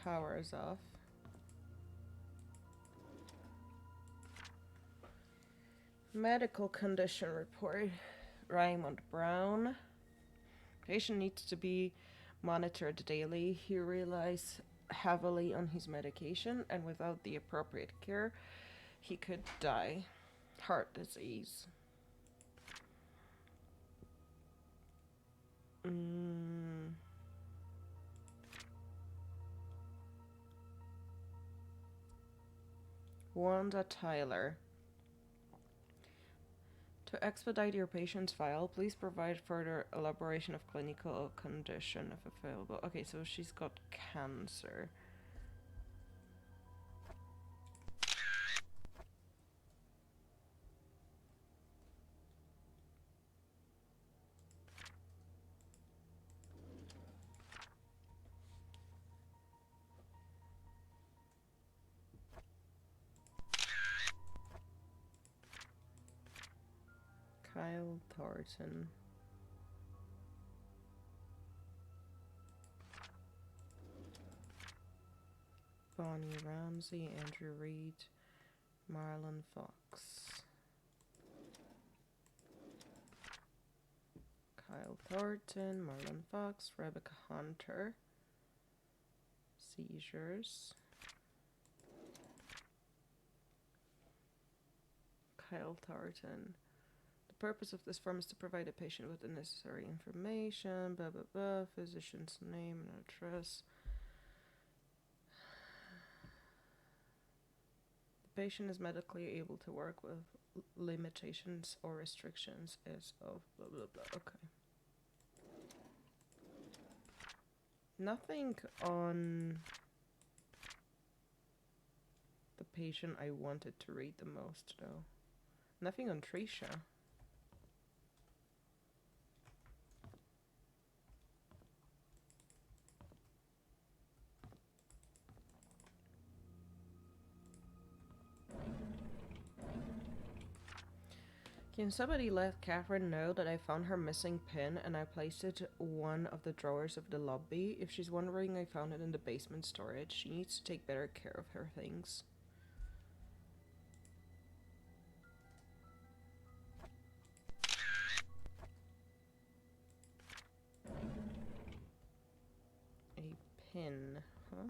A: Power is off. Medical condition report. Raymond Brown. Patient needs to be monitored daily. He relies heavily on his medication, and without the appropriate care, he could die. Heart disease. Wanda Tyler. To expedite your patient's file, please provide further elaboration of clinical condition if available. Okay, so she's got cancer. Kyle Thornton. Bonnie Ramsey, Andrew Reed, Marlon Fox. Kyle Thornton, Marlon Fox, Rebecca Hunter. Seizures. Kyle Thornton. The purpose of this form is to provide a patient with the necessary information, blah blah blah, physician's name and address. The patient is medically able to work with limitations or restrictions as of blah blah blah. Okay. Nothing on the patient I wanted to read the most though. Nothing on Tricia. Can somebody let Catherine know that I found her missing pin and I placed it in one of the drawers of the lobby? If she's wondering, I found it in the basement storage. She needs to take better care of her things. A pin, huh?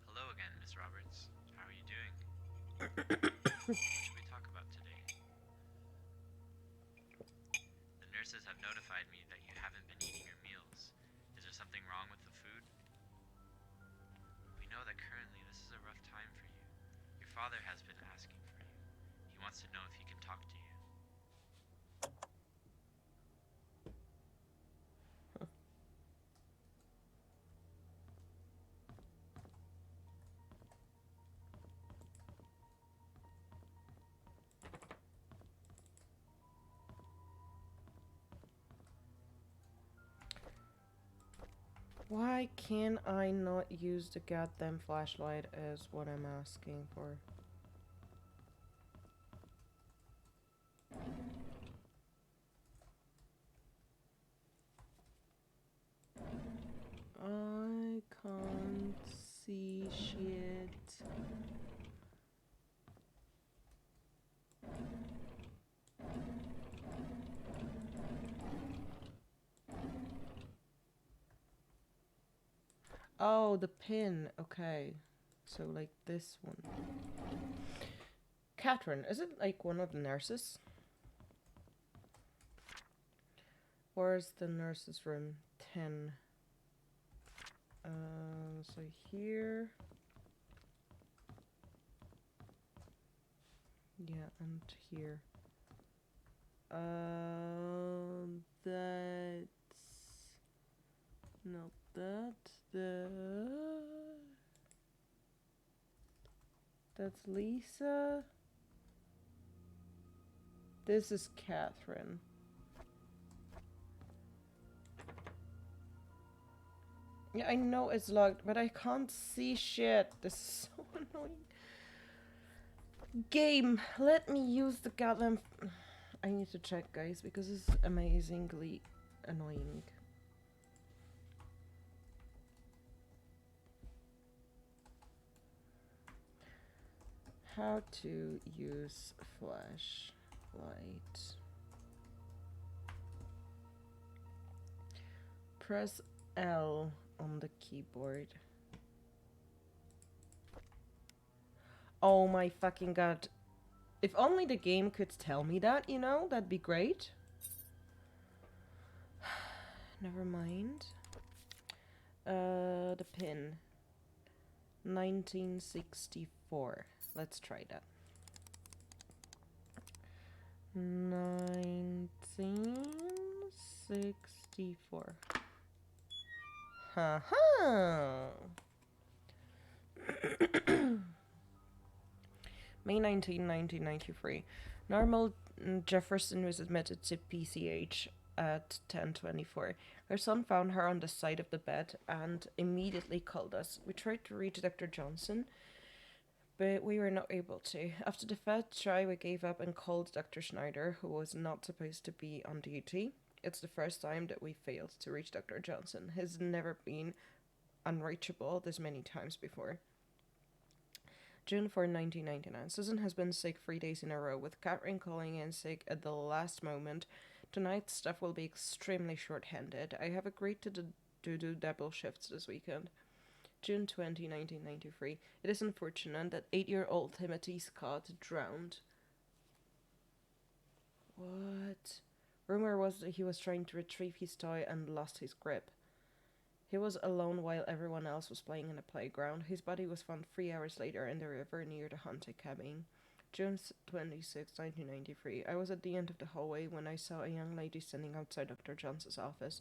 D: Hello again, Miss Roberts. How are you doing? What should we talk about today? The nurses have notified me that you haven't been eating your meals. Is there something wrong with the food? We know that currently this is a rough time for you. Your father has been asking for you. He wants to know if he can talk to you.
A: Why can I not use the goddamn flashlight as what I'm asking for? I can't see shit. Oh, the pin. Okay. So, like this one. Catherine, is it like one of the nurses? Where's the nurse's room? 10. So here. Yeah, and here. That's not that. That's Lisa. This is Catherine. Yeah, I know it's locked, but I can't see shit. This is so annoying. Game, let me use the goddamn... I need to check, guys, because it's amazingly annoying. How to use flashlight. Press L on the keyboard. Oh my fucking god. If only the game could tell me that, you know, that'd be great. Never mind. The pin. 1964. Let's try that. 1964. Ha-ha! May 19, 1993. Normal Jefferson was admitted to PCH at 10:24. Her son found her on the side of the bed and immediately called us. We tried to reach Dr. Johnson, but we were not able to. After the first try, we gave up and called Dr. Schneider, who was not supposed to be on duty. It's the first time that we failed to reach Dr. Johnson. He's never been unreachable this many times before. June 4, 1999. Susan has been sick 3 days in a row, with Catherine calling in sick at the last moment. Tonight's staff will be extremely short-handed. I have agreed to do double shifts this weekend. June 20, 1993. It is unfortunate that 8-year-old Timothy Scott drowned. What? Rumor was that he was trying to retrieve his toy and lost his grip. He was alone while everyone else was playing in the playground. His body was found 3 hours later in the river near the haunted cabin. June 26, 1993. I was at the end of the hallway when I saw a young lady standing outside Dr. Johnson's office.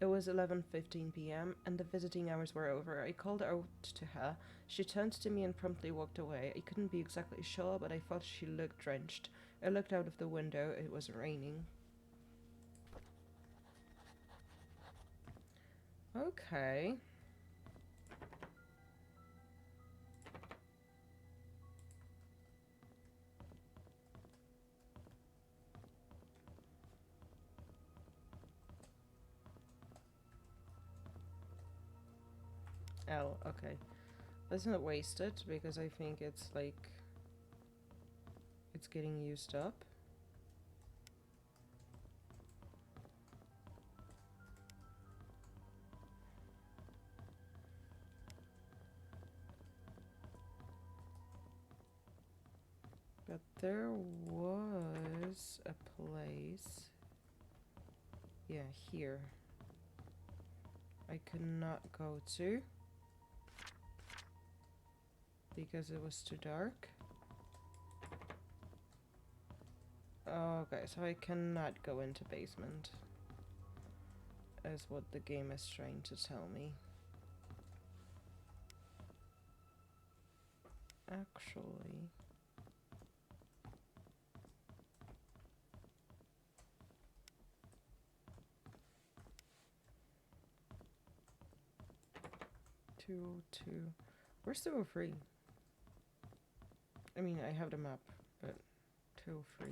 A: It was 11:15 p.m. and the visiting hours were over. I called out to her. She turned to me and promptly walked away. I couldn't be exactly sure, but I thought she looked drenched. I looked out of the window. It was raining. Okay. Oh, okay. Let's not waste it, because I think it's like... it's getting used up. But there was a place... yeah, here. I could not go to because it was too dark. Okay, so I cannot go into basement, is what the game is trying to tell me. Actually... two. Where's 203? I mean, I have the map, but 203.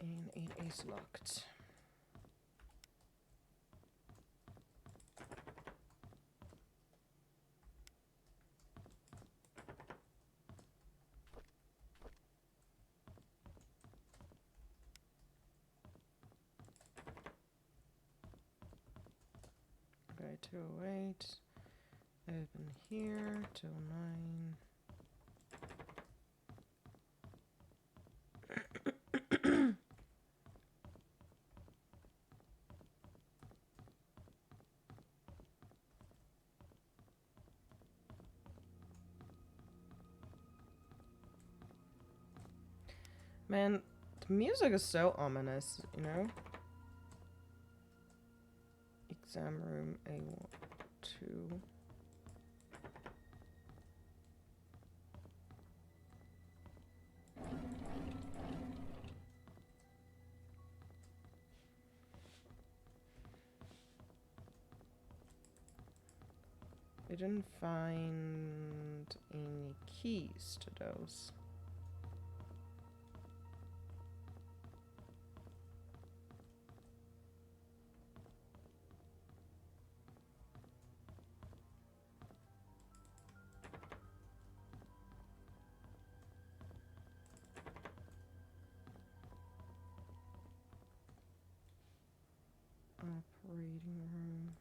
A: And it is locked. Okay, 208. Open here, 209. Man, the music is so ominous, you know? Exam room A2. I didn't find any keys to those. Operating room.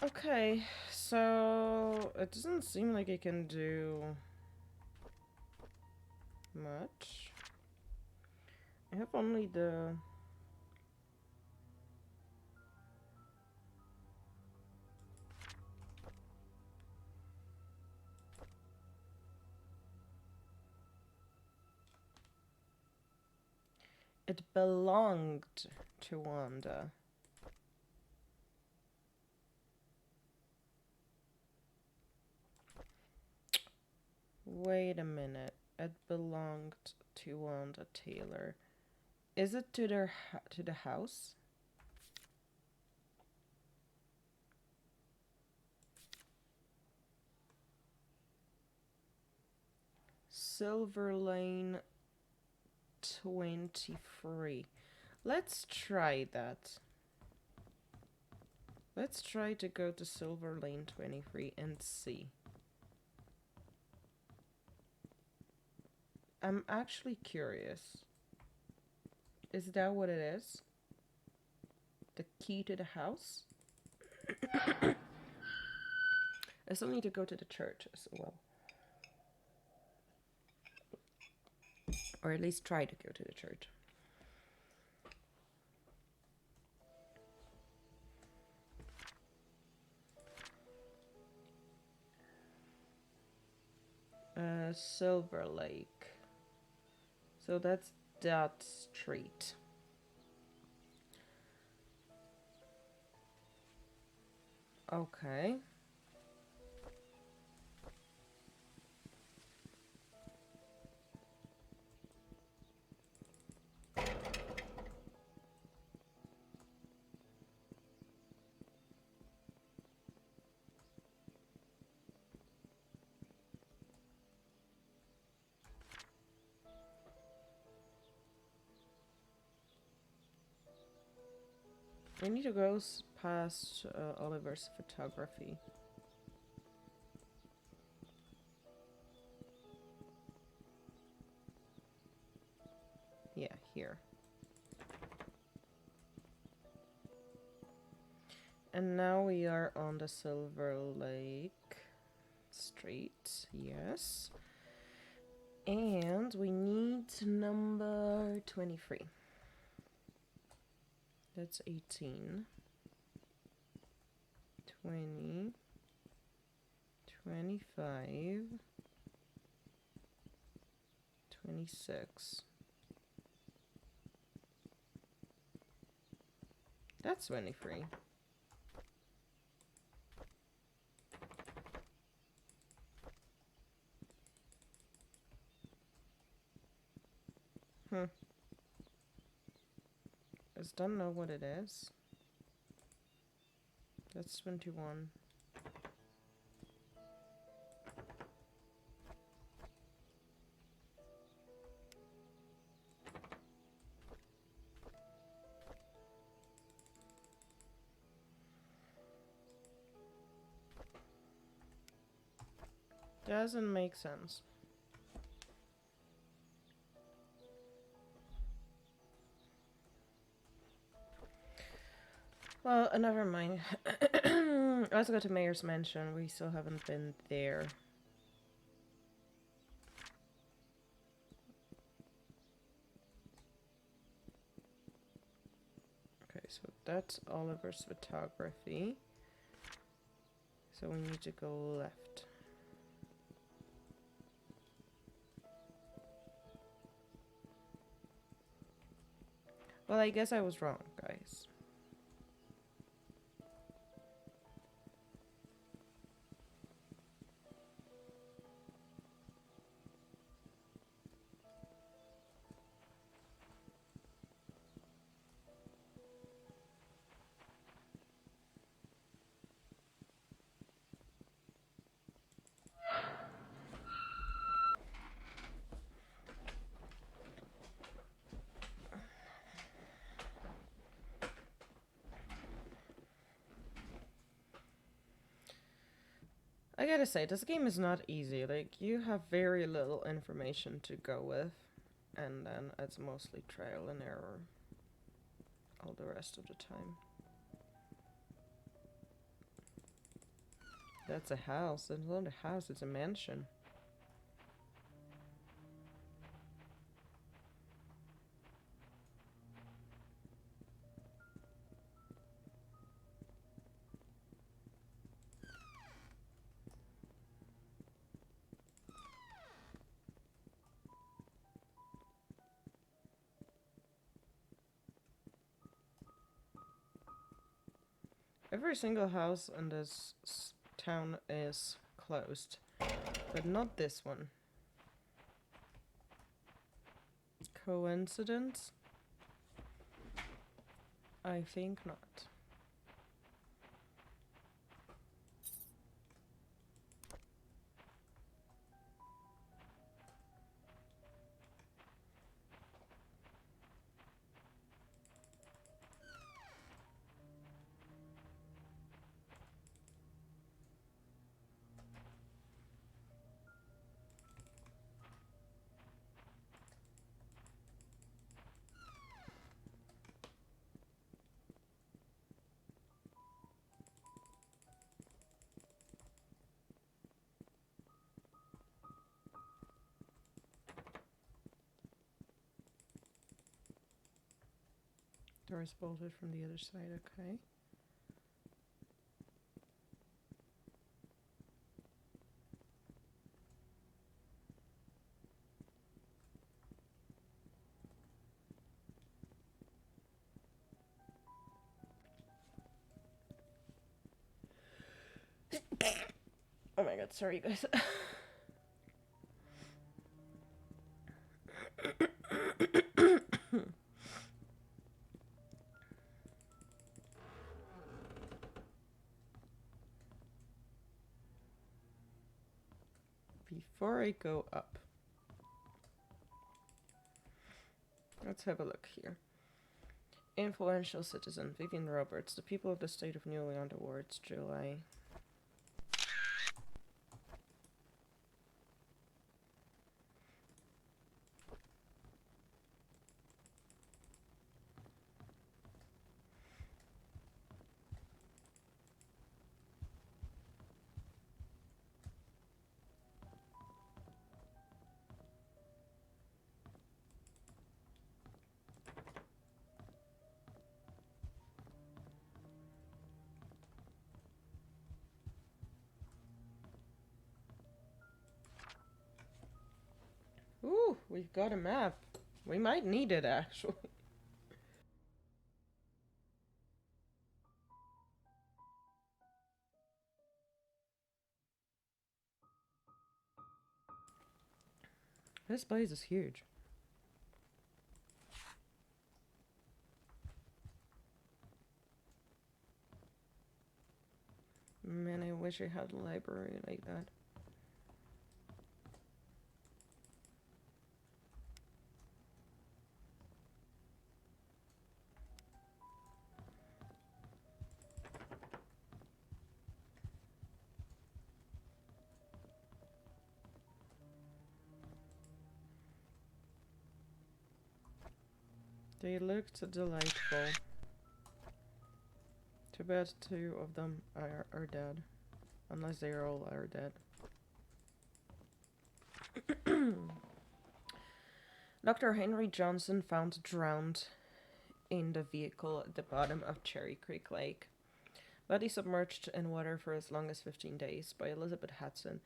A: Okay, so it doesn't seem like I can do much. I have only the... It belonged to Wanda. Wait a minute. It belonged to Wanda Taylor. Is it to the house? Silver Lane 23. Let's try that. Let's try to go to Silver Lane 23 and see. I'm actually curious. Is that what it is? The key to the house? I still need to go to the church as well. Or at least try to go to the church. Silver Lake. So that's that street. Okay. I need to go past Oliver's photography. Yeah, here. And now we are on the Silver Lake Street, yes. And we need number 23. That's 18. 20. 25. 26. That's 23. Does that know what it is? That's 21. Doesn't make sense. Well, never mind. Let's go to Mayor's Mansion. We still haven't been there. Okay, so that's Oliver's photography. So we need to go left. Well, I guess I was wrong, guys. I gotta say, this game is not easy. Like, you have very little information to go with, and then it's mostly trial and error all the rest of the time. That's a house. It's not a house, it's a mansion. Every single house in this town is closed, but not this one. Coincidence? I think not. Door is bolted from the other side, okay. Oh my god, sorry guys. Before I go up, let's have a look here. Influential citizen, Vivian Roberts, the people of the state of New England Awards, July. Ooh, we've got a map. We might need it actually. This place is huge. Man, I wish I had a library like that. They looked delightful. Too bad two of them are dead. Unless they all are dead. Dr. Henry Johnson found drowned in the vehicle at the bottom of Cherry Creek Lake. Body submerged in water for as long as 15 days by Elizabeth Hudson.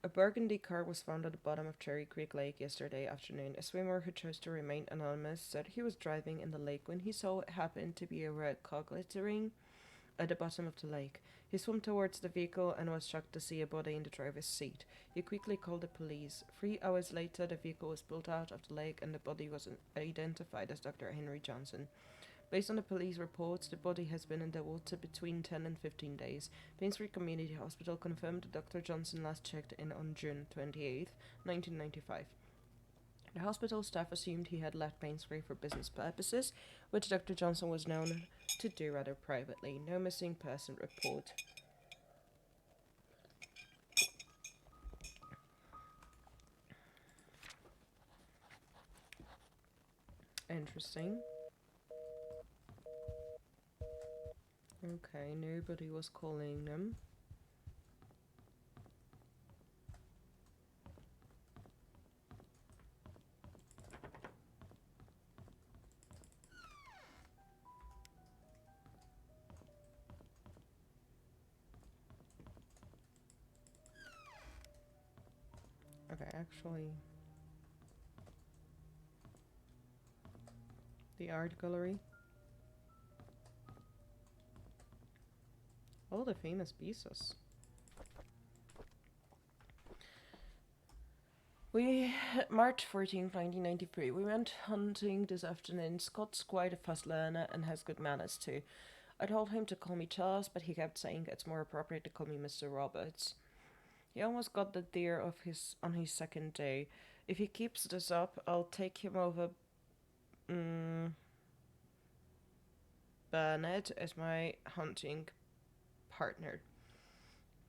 A: A burgundy car was found at the bottom of Cherry Creek Lake yesterday afternoon. A swimmer who chose to remain anonymous said he was driving in the lake when he saw what happened to be a red car glittering at the bottom of the lake. He swam towards the vehicle and was shocked to see a body in the driver's seat. He quickly called the police. 3 hours later, the vehicle was pulled out of the lake and the body was identified as Dr. Henry Johnson. Based on the police reports, the body has been in the water between 10 and 15 days. Painscreek Community Hospital confirmed that Dr. Johnson last checked in on June 28, 1995. The hospital staff assumed he had left Painscreek for business purposes, which Dr. Johnson was known to do rather privately. No missing person report. Interesting. Okay, nobody was calling them. Okay, actually, the art gallery. All the famous pieces. We March 14th, 1993. We went hunting this afternoon. Scott's quite a fast learner and has good manners too. I told him to call me Charles, but he kept saying it's more appropriate to call me Mr. Roberts. He almost got the deer of his on his second day. If he keeps this up, I'll take him over Bernard as my hunting partner.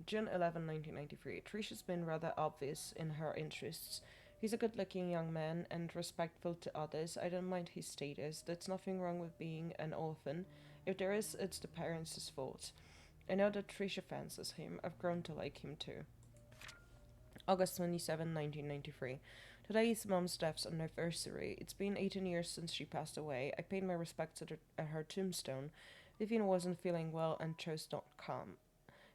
A: June 11, 1993. Tricia's been rather obvious in her interests. He's a good looking young man and respectful to others. I don't mind his status. There's nothing wrong with being an orphan. If there is, it's the parents' fault. I know that Tricia fancies him. I've grown to like him too. August 27, 1993. Today is Mom's death's anniversary. It's been 18 years since she passed away. I paid my respects at her tombstone. Vivian wasn't feeling well and chose not to come.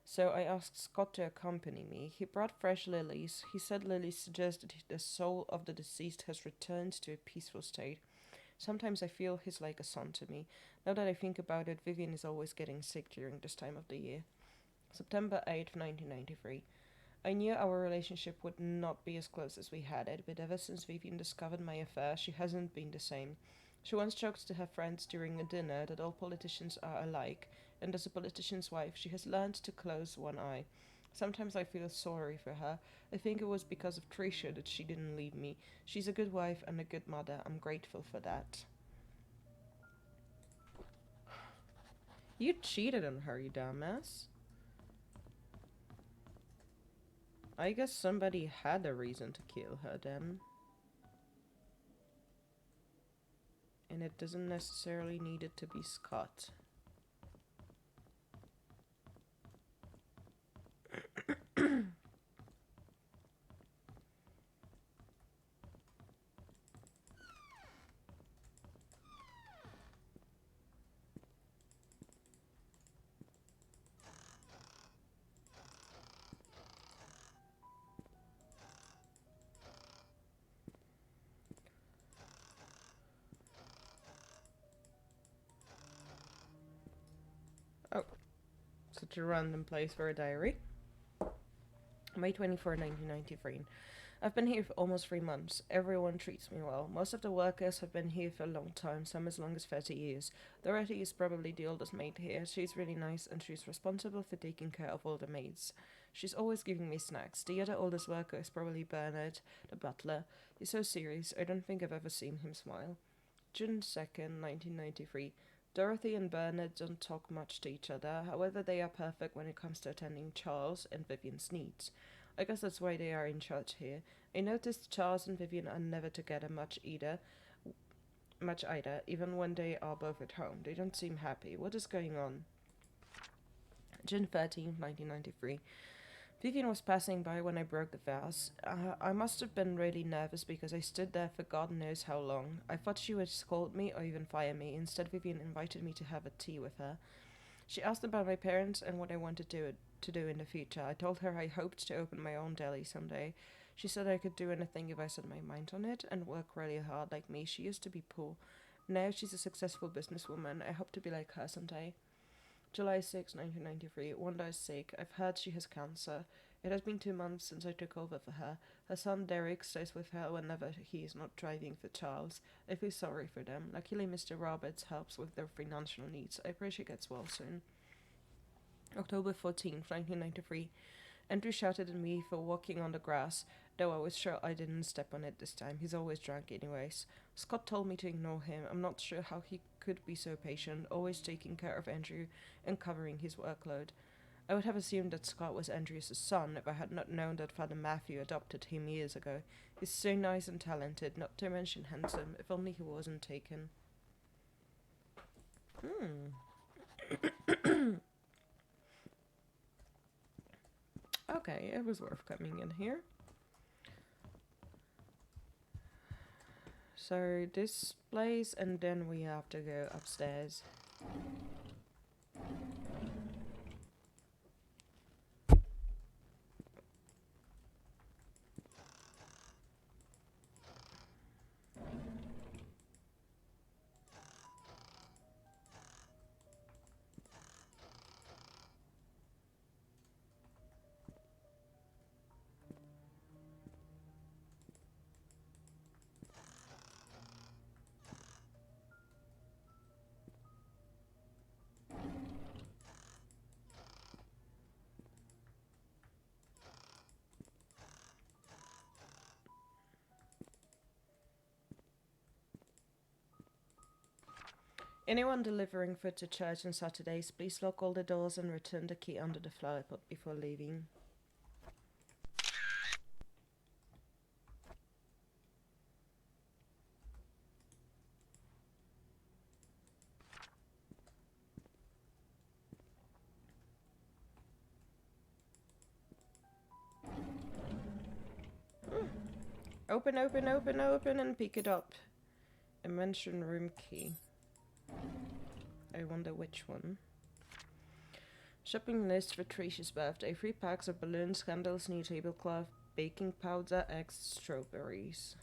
A: So I asked Scott to accompany me. He brought fresh lilies. He said lilies suggested the soul of the deceased has returned to a peaceful state. Sometimes I feel he's like a son to me. Now that I think about it, Vivian is always getting sick during this time of the year. September 8, 1993. I knew our relationship would not be as close as we had it, but ever since Vivian discovered my affair, she hasn't been the same. She once joked to her friends during a dinner that all politicians are alike, and as a politician's wife, she has learned to close one eye. Sometimes I feel sorry for her. I think it was because of Tricia that she didn't leave me. She's a good wife and a good mother. I'm grateful for that. You cheated on her, you dumbass. I guess somebody had a reason to kill her then. And it doesn't necessarily need it to be Scott. Oh, such a random place for a diary. May 24, 1993. I've been here for almost 3 months. Everyone treats me well. Most of the workers have been here for a long time, some as long as 30 years. Dorothy is probably the oldest maid here. She's really nice and she's responsible for taking care of all the maids. She's always giving me snacks. The other oldest worker is probably Bernard, the butler. He's so serious, I don't think I've ever seen him smile. June 2nd, 1993. Dorothy and Bernard don't talk much to each other, however, they are perfect when it comes to attending Charles and Vivian's needs. I guess that's why they are in charge here. I noticed Charles and Vivian are never together much either, even when they are both at home. They don't seem happy. What is going on? June 13th, 1993. Vivian was passing by when I broke the vase. I must have been really nervous because I stood there for God knows how long. I thought she would scold me or even fire me. Instead, Vivian invited me to have a tea with her. She asked about my parents and what I wanted to do in the future. I told her I hoped to open my own deli someday. She said I could do anything if I set my mind on it and work really hard like me. She used to be poor. Now she's a successful businesswoman. I hope to be like her someday. July 6, 1993. Wanda is sick. I've heard she has cancer. It has been 2 months since I took over for her. Her son Derek stays with her whenever he is not driving for Charles. I feel sorry for them. Luckily, Mr. Roberts helps with their financial needs. I pray she gets well soon. October 14th, 1993. Andrew shouted at me for walking on the grass, though I was sure I didn't step on it this time. He's always drunk anyways. Scott told me to ignore him. I'm not sure how he could be so patient, always taking care of Andrew and covering his workload. I would have assumed that Scott was Andrew's son if I had not known that Father Matthew adopted him years ago. He's so nice and talented, not to mention handsome, if only he wasn't taken. Okay, it was worth coming in here. So this place, and then we have to go upstairs. Anyone delivering food to church on Saturdays, please lock all the doors and return the key under the flower pot before leaving. Open, open, open, open, and pick it up. Invention room key. I wonder which one. Shopping list for Tricia's birthday. 3 packs of balloons, candles, new tablecloth, baking powder, eggs, strawberries.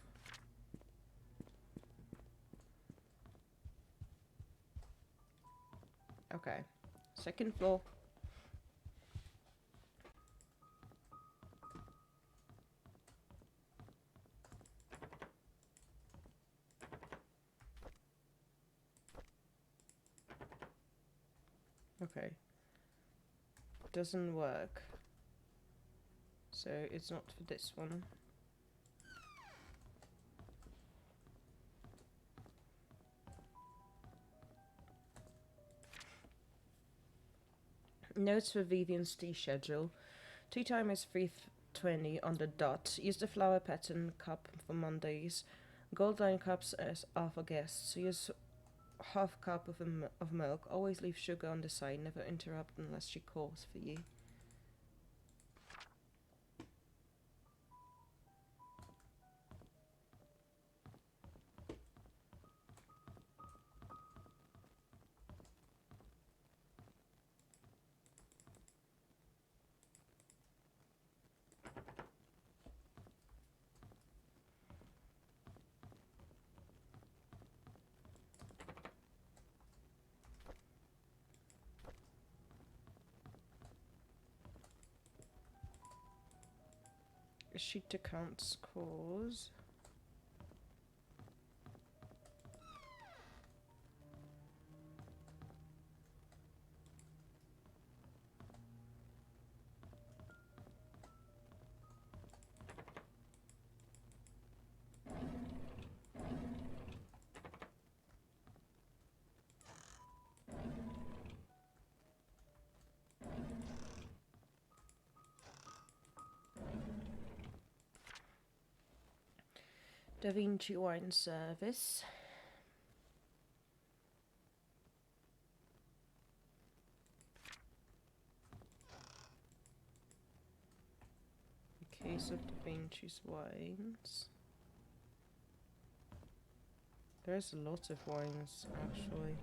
A: Okay. Second floor. Okay. Doesn't work. So it's not for this one. Notes for Vivian's tea schedule. Tea time is 3:20 on the dot. Use the flower pattern cup for Mondays. Gold line cups are for guests. Use half cup of milk. Always leave sugar on the side. Never interrupt unless she calls for you. Sheet account scores. Da Vinci wine service. A case of Da Vinci's wines. There's a lot of wines, actually.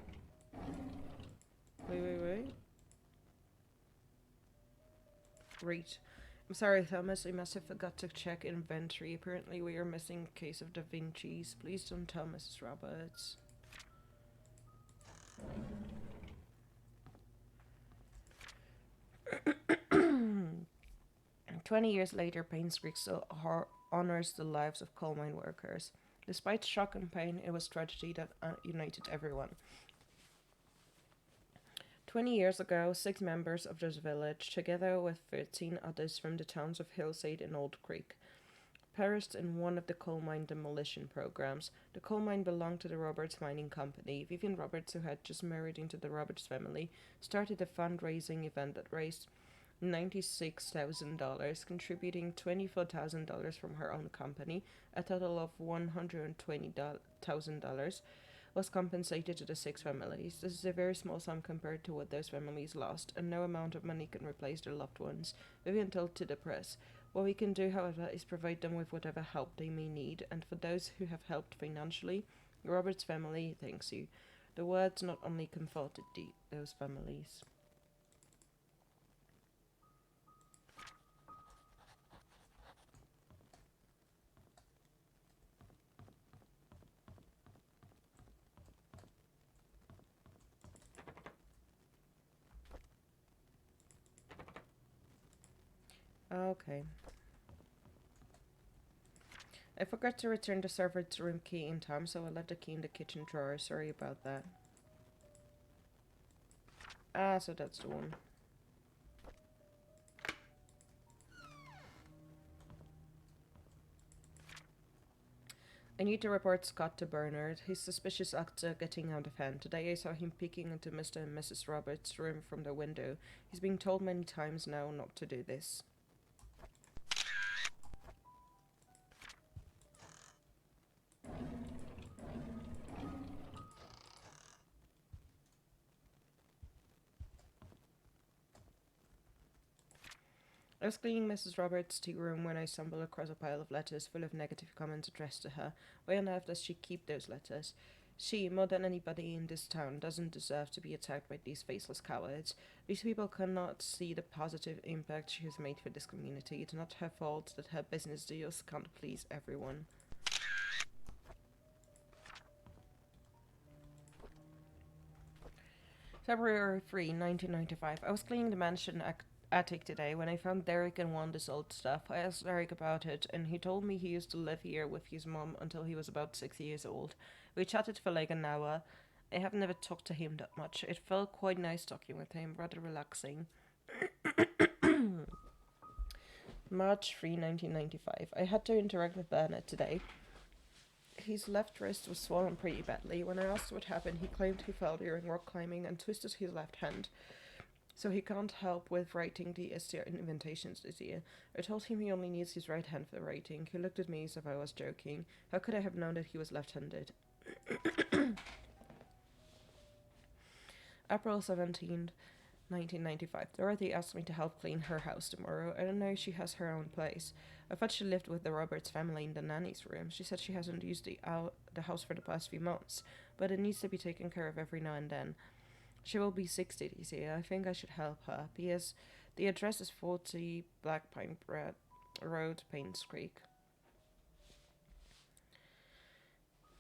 A: Wait. Great. I'm sorry, Thomas. I must have forgot to check inventory. Apparently, we are missing a case of Da Vinci's. Please don't tell Mrs. Roberts. 20 years later, Painscreek still honors the lives of coal mine workers. Despite shock and pain, it was tragedy that united everyone. 20 years ago, 6 members of this village, together with 13 others from the towns of Hillside and Old Creek, perished in one of the coal mine demolition programs. The coal mine belonged to the Roberts Mining Company. Vivian Roberts, who had just married into the Roberts family, started a fundraising event that raised $96,000, contributing $24,000 from her own company. A total of $120,000 was compensated to the 6 families. This is a very small sum compared to what those families lost, and no amount of money can replace their loved ones, Vivian told to the press. What we can do, however, is provide them with whatever help they may need, and for those who have helped financially, the Roberts family thanks you. The words not only comforted those families. Okay. I forgot to return the servant's room key in time, so I left the key in the kitchen drawer. Sorry about that. Ah, so that's the one. I need to report Scott to Bernard. His suspicious acts are getting out of hand. Today I saw him peeking into Mr. and Mrs. Roberts' room from the window. He's been told many times now not to do this. I was cleaning Mrs. Roberts' tea room when I stumbled across a pile of letters full of negative comments addressed to her. Why on earth does she keep those letters? She, more than anybody in this town, doesn't deserve to be attacked by these faceless cowards. These people cannot see the positive impact she has made for this community. It's not her fault that her business deals can't please everyone. February 3, 1995. I was cleaning the mansion attic today when I found Derek and Wanda's old stuff. I asked Derek about it, and he told me he used to live here with his mom until he was about 6 years old. We chatted for like an hour. I have never talked to him that much. It felt quite nice talking with him, rather relaxing. March 3, 1995. I had to interact with Bernard today. His left wrist was swollen pretty badly. When I asked what happened, he claimed he fell during rock climbing and twisted his left hand, so he can't help with writing the STR invitations this year. I told him he only needs his right hand for writing. He looked at me as if I was joking. How could I have known that he was left-handed? April 17th, 1995. Dorothy asked me to help clean her house tomorrow. I don't know if she has her own place. I thought she lived with the Roberts family in the nanny's room. She said she hasn't used the house for the past few months, but it needs to be taken care of every now and then. She will be 60 this year. I think I should help her. P.S. The address is 40 Black Pine Road, Painscreek.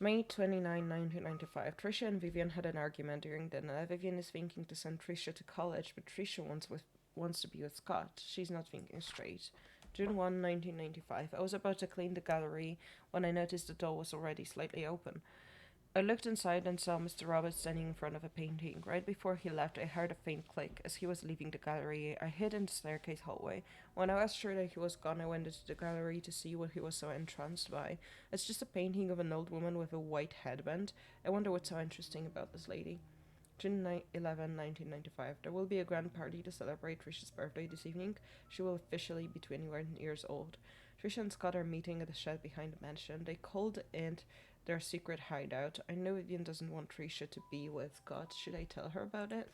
A: May 29, 1995. Trisha and Vivian had an argument during dinner. Vivian is thinking to send Trisha to college, but Trisha wants to be with Scott. She's not thinking straight. June 1, 1995. I was about to clean the gallery when I noticed the door was already slightly open. I looked inside and saw Mr. Roberts standing in front of a painting. Right before he left, I heard a faint click. As he was leaving the gallery, I hid in the staircase hallway. When I was sure that he was gone, I went into the gallery to see what he was so entranced by. It's just a painting of an old woman with a white headband. I wonder what's so interesting about this lady. June 11, 1995. There will be a grand party to celebrate Trisha's birthday this evening. She will officially be 21 years old. Trisha and Scott are meeting at the shed behind the mansion. They called it their secret hideout. I know Vivian doesn't want Trisha to be with Scott. Should I tell her about it?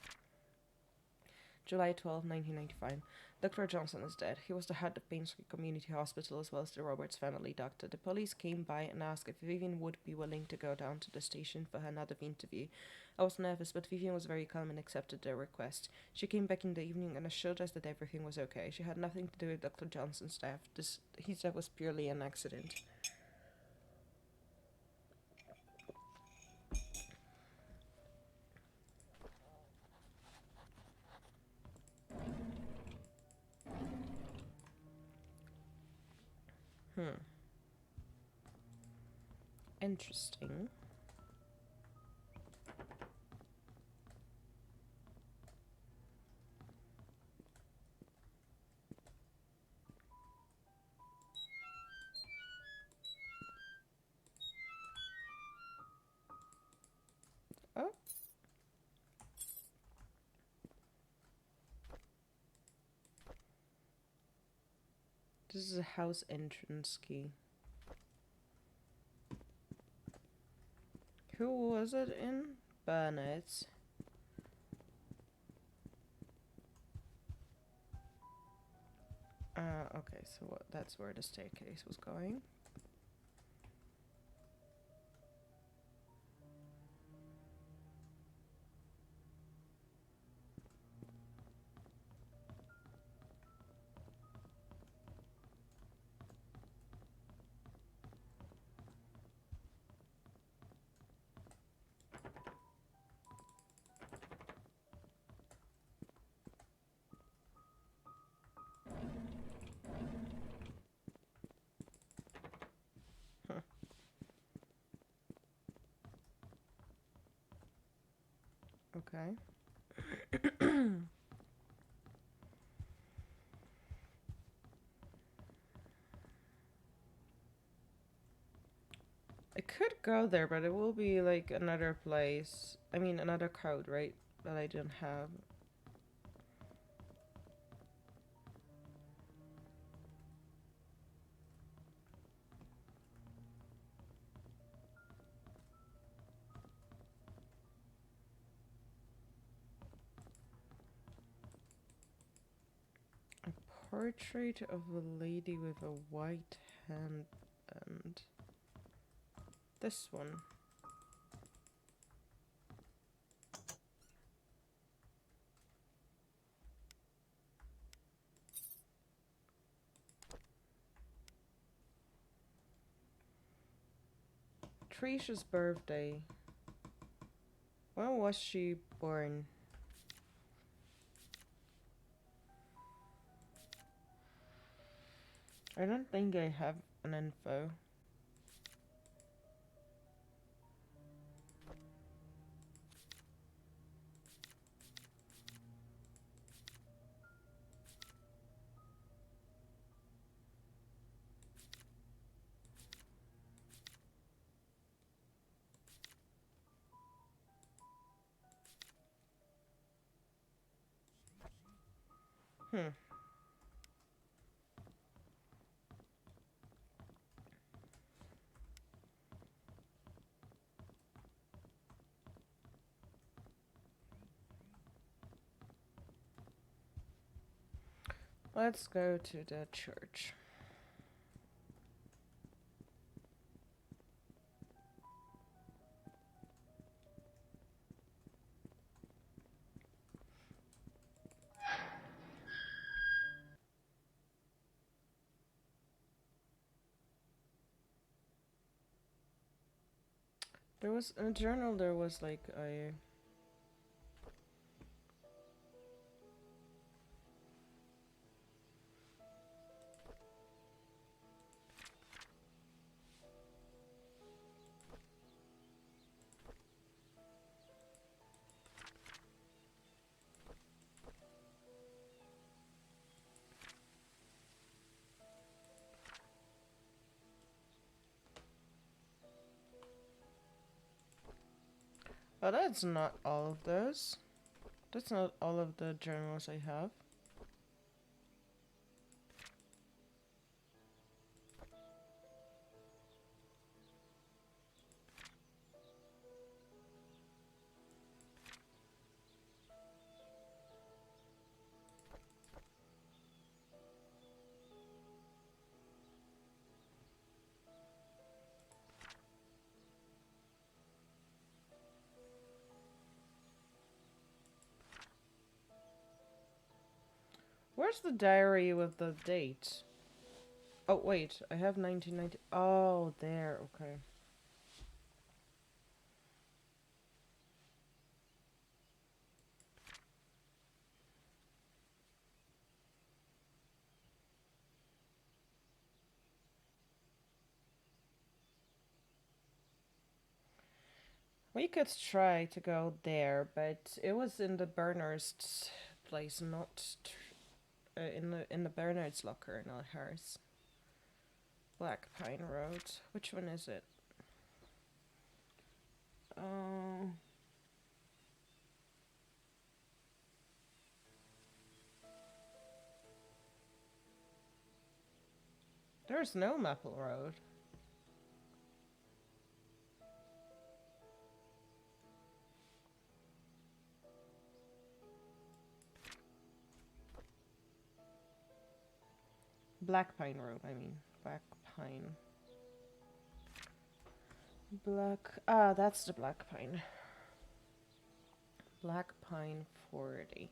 A: July 12, 1995. Dr. Johnson is dead. He was the head of Painscreek Community Hospital as well as the Roberts family doctor. The police came by and asked if Vivian would be willing to go down to the station for another interview. I was nervous, but Vivian was very calm and accepted their request. She came back in the evening and assured us that everything was okay. She had nothing to do with Dr. Johnson's death. His death was purely an accident. Interesting. Oh. This is a house entrance key. Who was it in? Burnett. Okay, so that's where the staircase was going. Okay. I could go there, but it will be like another place. I mean, another code, right? That I don't have. A portrait of a lady with a white handband. This one. Tricia's birthday. When was she born? I don't think I have an info. Hmm. Let's go to the church. There was in a journal. There was like a. Oh, that's not all of those. That's not all of the journals I have. Where's the diary with the date? Oh, wait. I have 1990. Oh, there. Okay. We could try to go there, but it was in the Bernard's place, not in the Bernard's locker, not hers. Black Pine Road. Which one is it? Oh. There's no Maple Road. Black Pine Road, I mean. Black Pine. That's the Black Pine. Black Pine 40.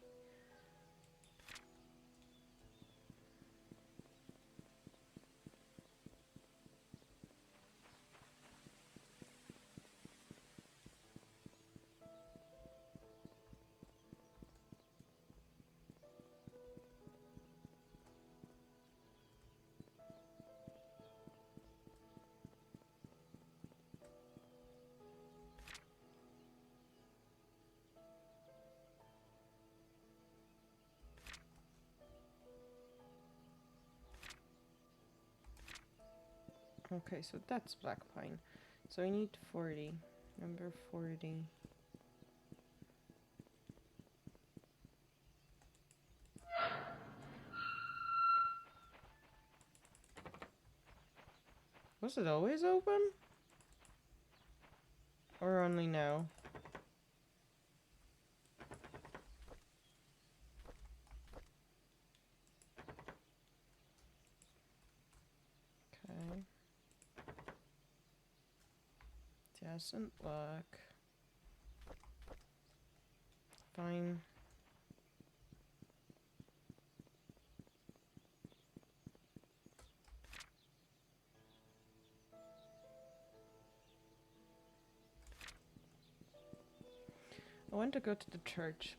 A: Okay, so that's Black Pine. So we need 40. Number 40. Was it always open? Or only now? Okay. Doesn't look. Fine. I want to go to the church.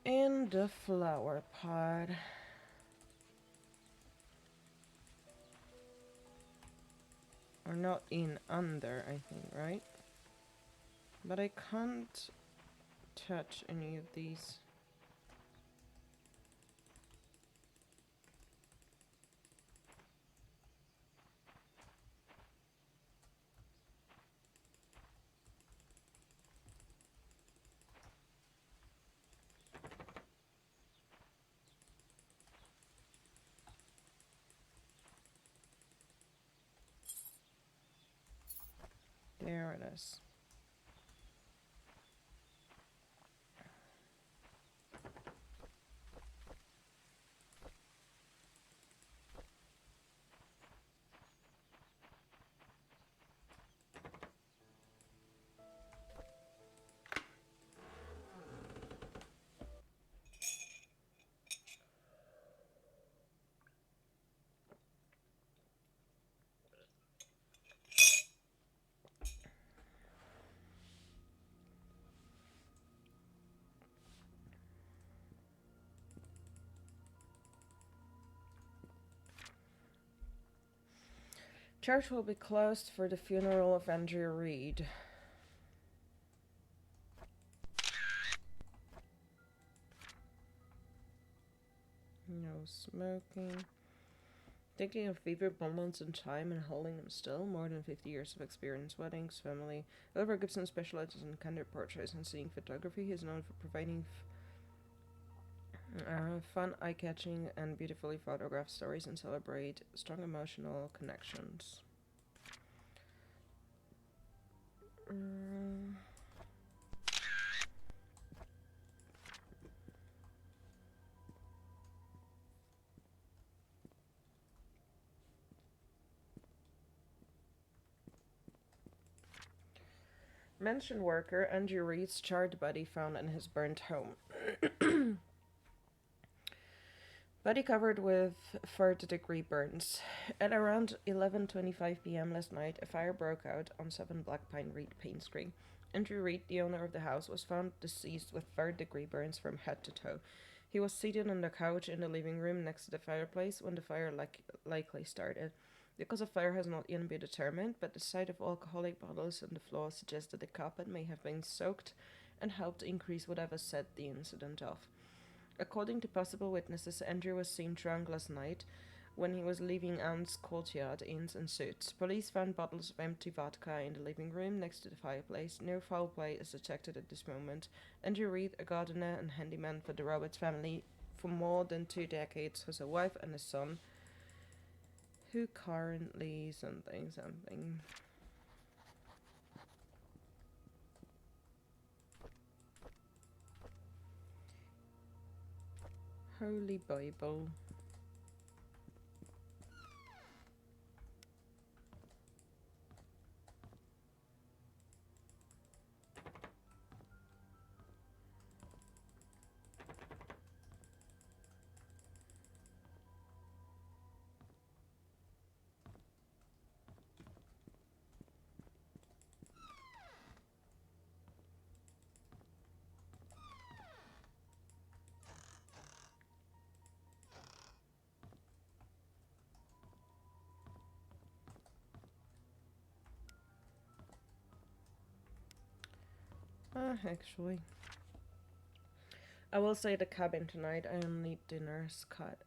A: In the flower pot. Or not in, under, I think, right? But I can't touch any of these. There it is. Church will be closed for the funeral of Andrew Reed. No smoking. Taking of favorite moments in time and holding them still. More than 50 years of experience, weddings, family. Oliver Gibson specializes in candid portraits and scenic photography. He is known for providing fun, eye-catching, and beautifully photographed stories and celebrate strong emotional connections. Mansion worker Andrew Reed's charred body found in his burnt home. Body covered with third-degree burns. At around 11:25 p.m. last night, a fire broke out on 7 Black Pine Reed, Painscreek. Andrew Reed, the owner of the house, was found deceased with third-degree burns from head to toe. He was seated on the couch in the living room next to the fireplace when the fire likely started. The cause of fire has not yet been determined, but the sight of alcoholic bottles on the floor suggests that the carpet may have been soaked and helped increase whatever set the incident off. According to possible witnesses, Andrew was seen drunk last night when he was leaving Anne's Courtyard Inns and Suits. Police found bottles of empty vodka in the living room next to the fireplace. No foul play is detected at this moment. Andrew Reed, a gardener and handyman for the Roberts family for more than 2 decades, has a wife and a son who currently something. Holy Bible. Actually. I will say the cabin tonight. I only need dinner's cut.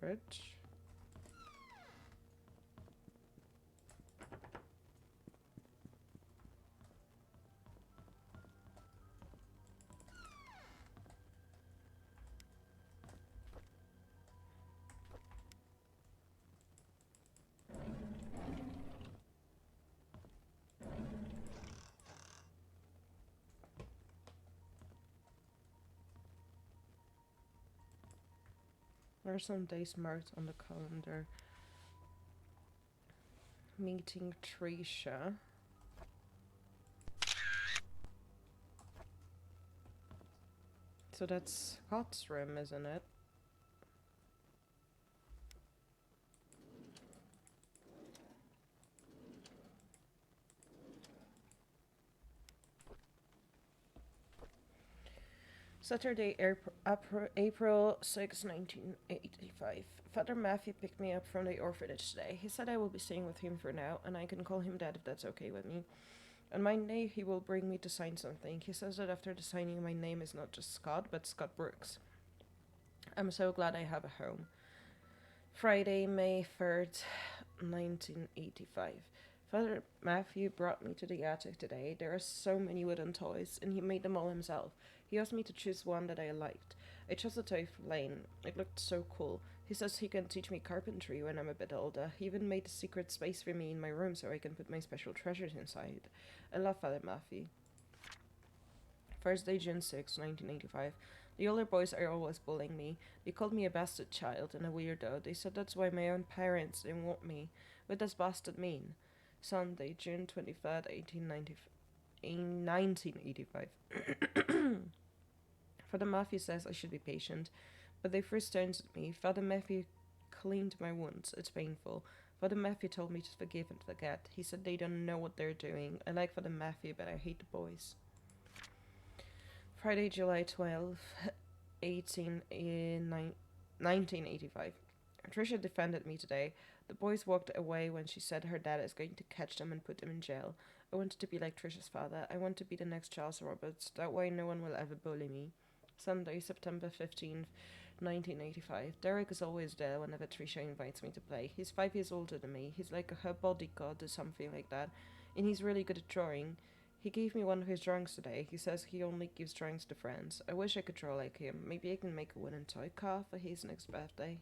A: Storage. There are some days marked on the calendar. Meeting Trisha. So that's Scott's room, isn't it? Saturday, April 6, 1985. Father Matthew picked me up from the orphanage today. He said I will be staying with him for now, and I can call him Dad if that's okay with me. On Monday, he will bring me to sign something. He says that after the signing, my name is not just Scott, but Scott Brooks. I'm so glad I have a home. Friday, May 3rd, 1985. Father Matthew brought me to the attic today. There are so many wooden toys, and he made them all himself. He asked me to choose one that I liked. I chose the toy plane. It looked so cool. He says he can teach me carpentry when I'm a bit older. He even made a secret space for me in my room so I can put my special treasures inside. I love Father Matthew. Thursday, June 6, 1985. The older boys are always bullying me. They called me a bastard child and a weirdo. They said that's why my own parents didn't want me. What does bastard mean? Sunday, June 23rd, 1985. Father Matthew says I should be patient, but they first turned at me. Father Matthew cleaned my wounds. It's painful. Father Matthew told me to forgive and forget. He said they don't know what they're doing. I like Father Matthew, but I hate the boys. Friday, July 12, 1985. Tricia defended me today. The boys walked away when she said her dad is going to catch them and put them in jail. I wanted to be like Tricia's father. I want to be the next Charles Roberts. That way no one will ever bully me. Sunday, September 15th, 1985. Derek is always there whenever Tricia invites me to play. He's 5 years older than me. He's like her bodyguard or something like that. And he's really good at drawing. He gave me one of his drawings today. He says he only gives drawings to friends. I wish I could draw like him. Maybe I can make a wooden toy car for his next birthday.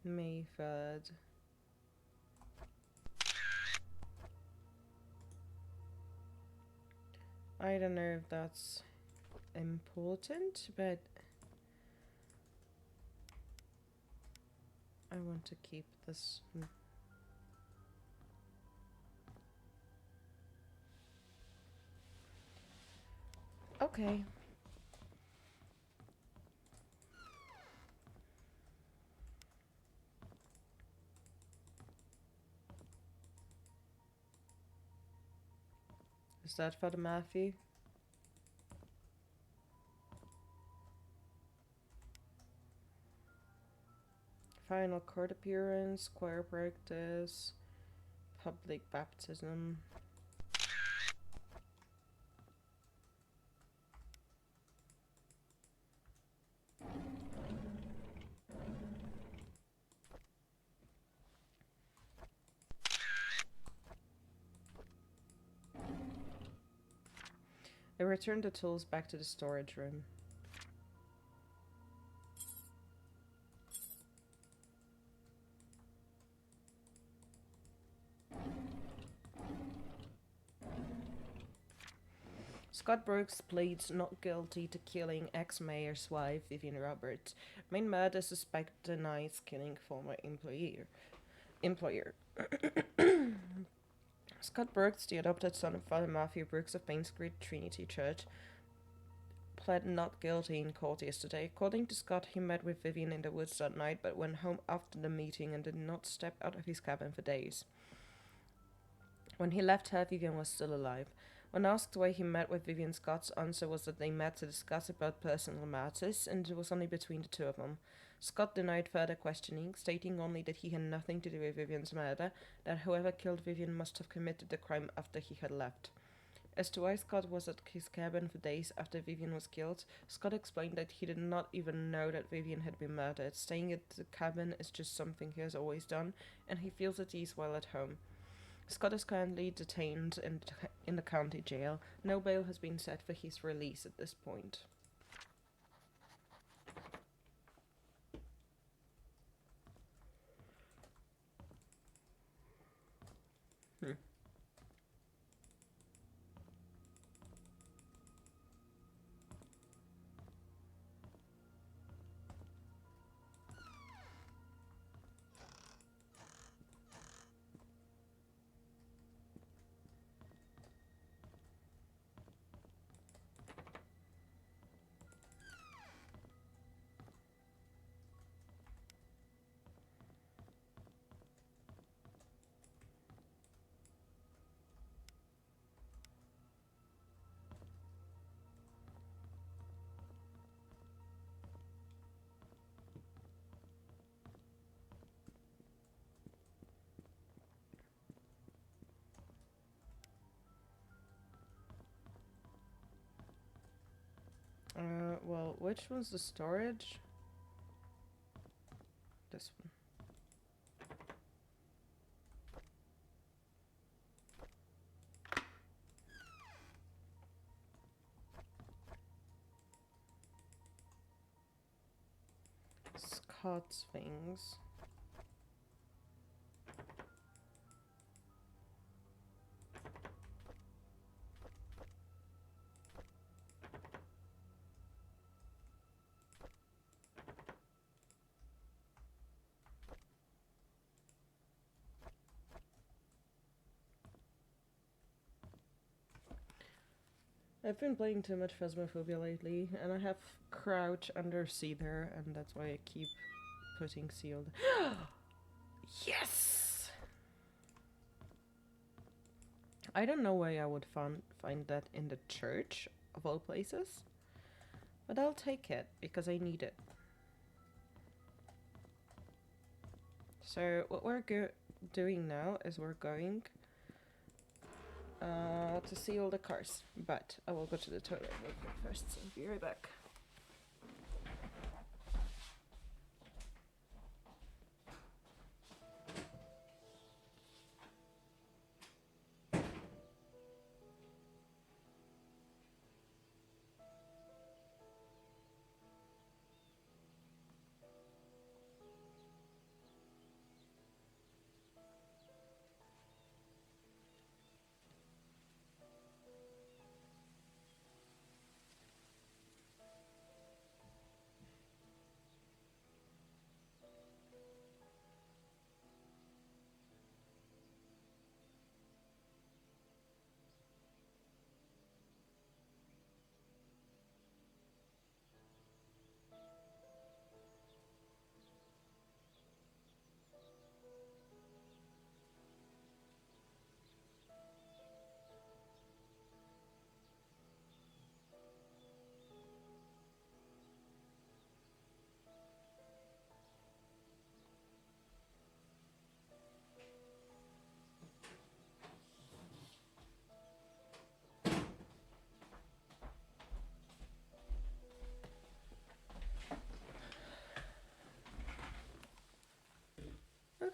A: May 3rd. I don't know if that's important, but I want to keep this. Okay. Is that Father Matthew? Final court appearance, choir practice, public baptism. I returned the tools back to the storage room. Scott Brooks pleads not guilty to killing ex-mayor's wife, Vivian Roberts. Main murder suspect denies killing former employer. Scott Brooks, the adopted son of Father Matthew Brooks of Painscreek Trinity Church, pled not guilty in court yesterday. According to Scott, he met with Vivian in the woods that night, but went home after the meeting and did not step out of his cabin for days. When he left her, Vivian was still alive. When asked why he met with Vivian, Scott's answer was that they met to discuss about personal matters, and it was only between the two of them. Scott denied further questioning, stating only that he had nothing to do with Vivian's murder, that whoever killed Vivian must have committed the crime after he had left. As to why Scott was at his cabin for days after Vivian was killed, Scott explained that he did not even know that Vivian had been murdered. Staying at the cabin is just something he has always done, and he feels at ease while at home. Scott is currently detained in the county jail. No bail has been set for his release at this point. Well, which one's the storage? This one. Scott's things. I've been playing too much Phasmophobia lately, and I have Crouch under Cedar, and that's why I keep putting sealed. Yes! I don't know why I would find that in the church, of all places, but I'll take it, because I need it. So, what we're doing now is we're going to seal the cars, but I will go to the toilet real quick first, so I'll be right back.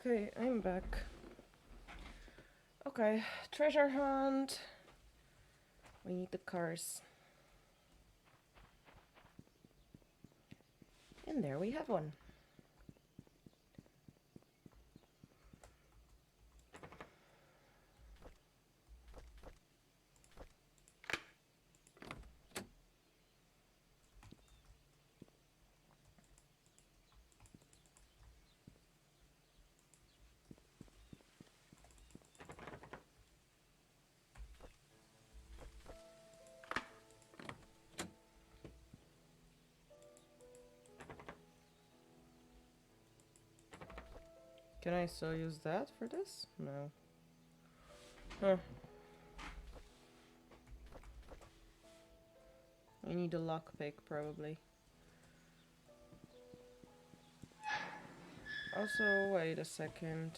A: Okay, I'm back. Okay, treasure hunt. We need the cars. And there we have one. Can I still use that for this? No. Huh. I need a lockpick, probably. Also, wait a second.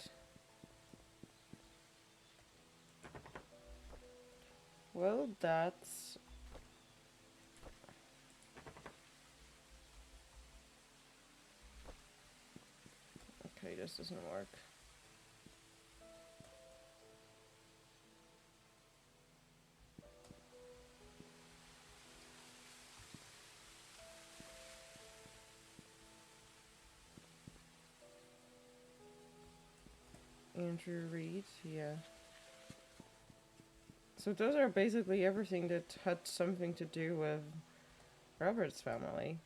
A: Well, that's... Okay, this doesn't work. Andrew Reed, yeah. So those are basically everything that had something to do with Robert's family.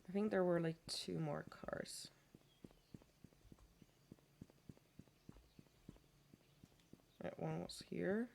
A: I think there were like 2 more cars. That one was here.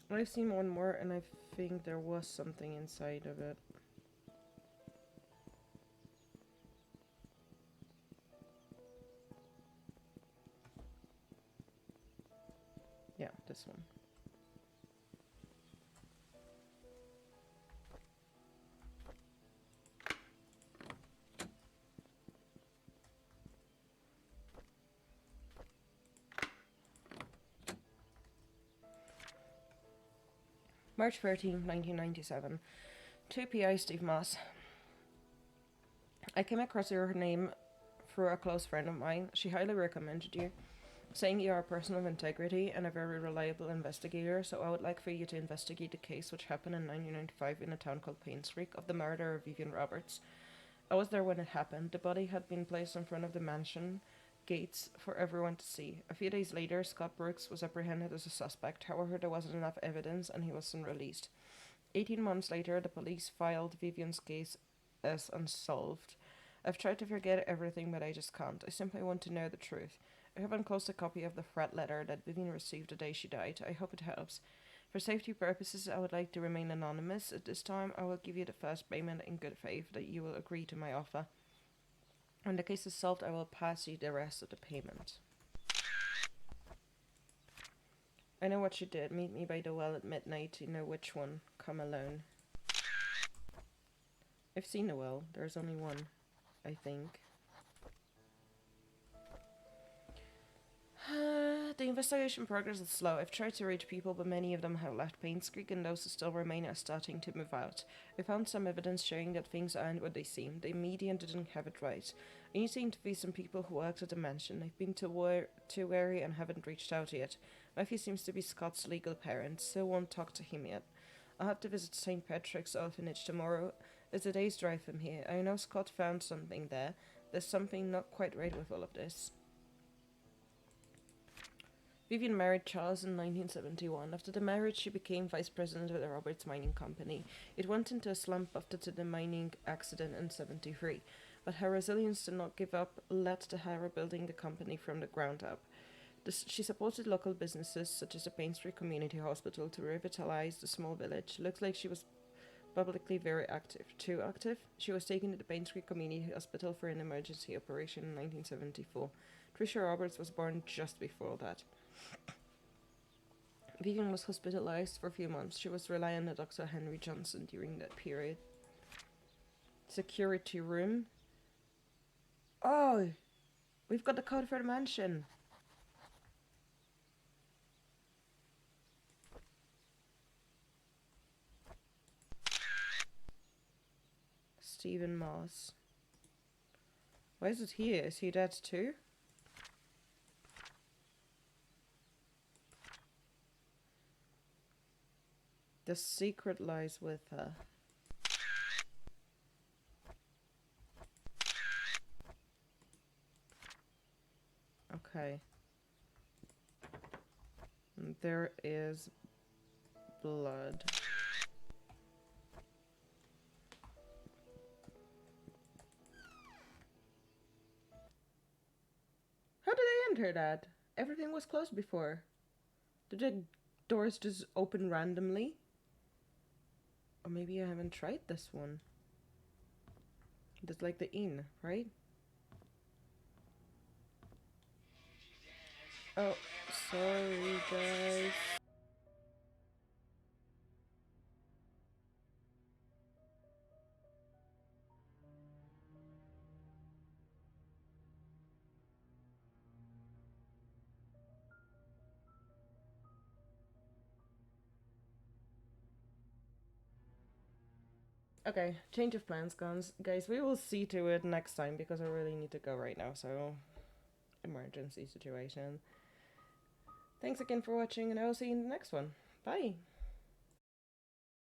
A: I've seen one more and I think there was something inside of it. Yeah, this one. March 13th, 1997. 2 PI Steve Moss. I came across your name through a close friend of mine. She highly recommended you, saying you are a person of integrity and a very reliable investigator, so I would like for you to investigate the case which happened in 1995 in a town called Painscreek of the murder of Vivian Roberts. I was there when it happened. The body had been placed in front of the mansion gates for everyone to see. A few days later, Scott Brooks was apprehended as a suspect. However, there wasn't enough evidence and he wasn't released. 18 months later, the police filed Vivian's case as unsolved. I've tried to forget everything, but I just can't. I simply want to know the truth. I have enclosed a copy of the threat letter that Vivian received the day she died. I hope it helps. For safety purposes, I would like to remain anonymous. At this time, I will give you the first payment in good faith that you will agree to my offer. When the case is solved, I will pass you the rest of the payment. I know what you did. Meet me by the well at midnight. You know which one. Come alone. I've seen the well. There's only one, I think. The investigation progress is slow. I've tried to reach people, but many of them have left Painscreek, and those who still remain are starting to move out. I found some evidence showing that things aren't what they seem. The media didn't have it right. I need to interview some people who worked at the mansion. I've been too wary and haven't reached out yet. Matthew seems to be Scott's legal parent, so won't talk to him yet. I'll have to visit St. Patrick's Orphanage tomorrow. It's a day's drive from here. I know Scott found something there. There's something not quite right with all of this. Vivian married Charles in 1971. After the marriage, she became vice president of the Roberts Mining Company. It went into a slump after the mining accident in 73, but her resilience to not give up led to her rebuilding the company from the ground up. She supported local businesses such as the Painscreek Community Hospital to revitalize the small village. Looks like she was publicly very active. Too active? She was taken to the Painscreek Community Hospital for an emergency operation in 1974. Tricia Roberts was born just before that. Vivian was hospitalized for a few months. She was relying on Dr. Henry Johnson during that period. Security room. Oh! We've got the code for the mansion. Stephen Moss. Why is it here? Is he dead too? The secret lies with her. Okay. And there is blood. How did I enter that? Everything was closed before. Did the doors just open randomly? Or maybe I haven't tried this one. That's like the inn, right? Oh, sorry guys. Okay, change of plans, guys. We will see to it next time because I really need to go right now. So, emergency situation. Thanks again for watching, and I will see you in the next one. Bye.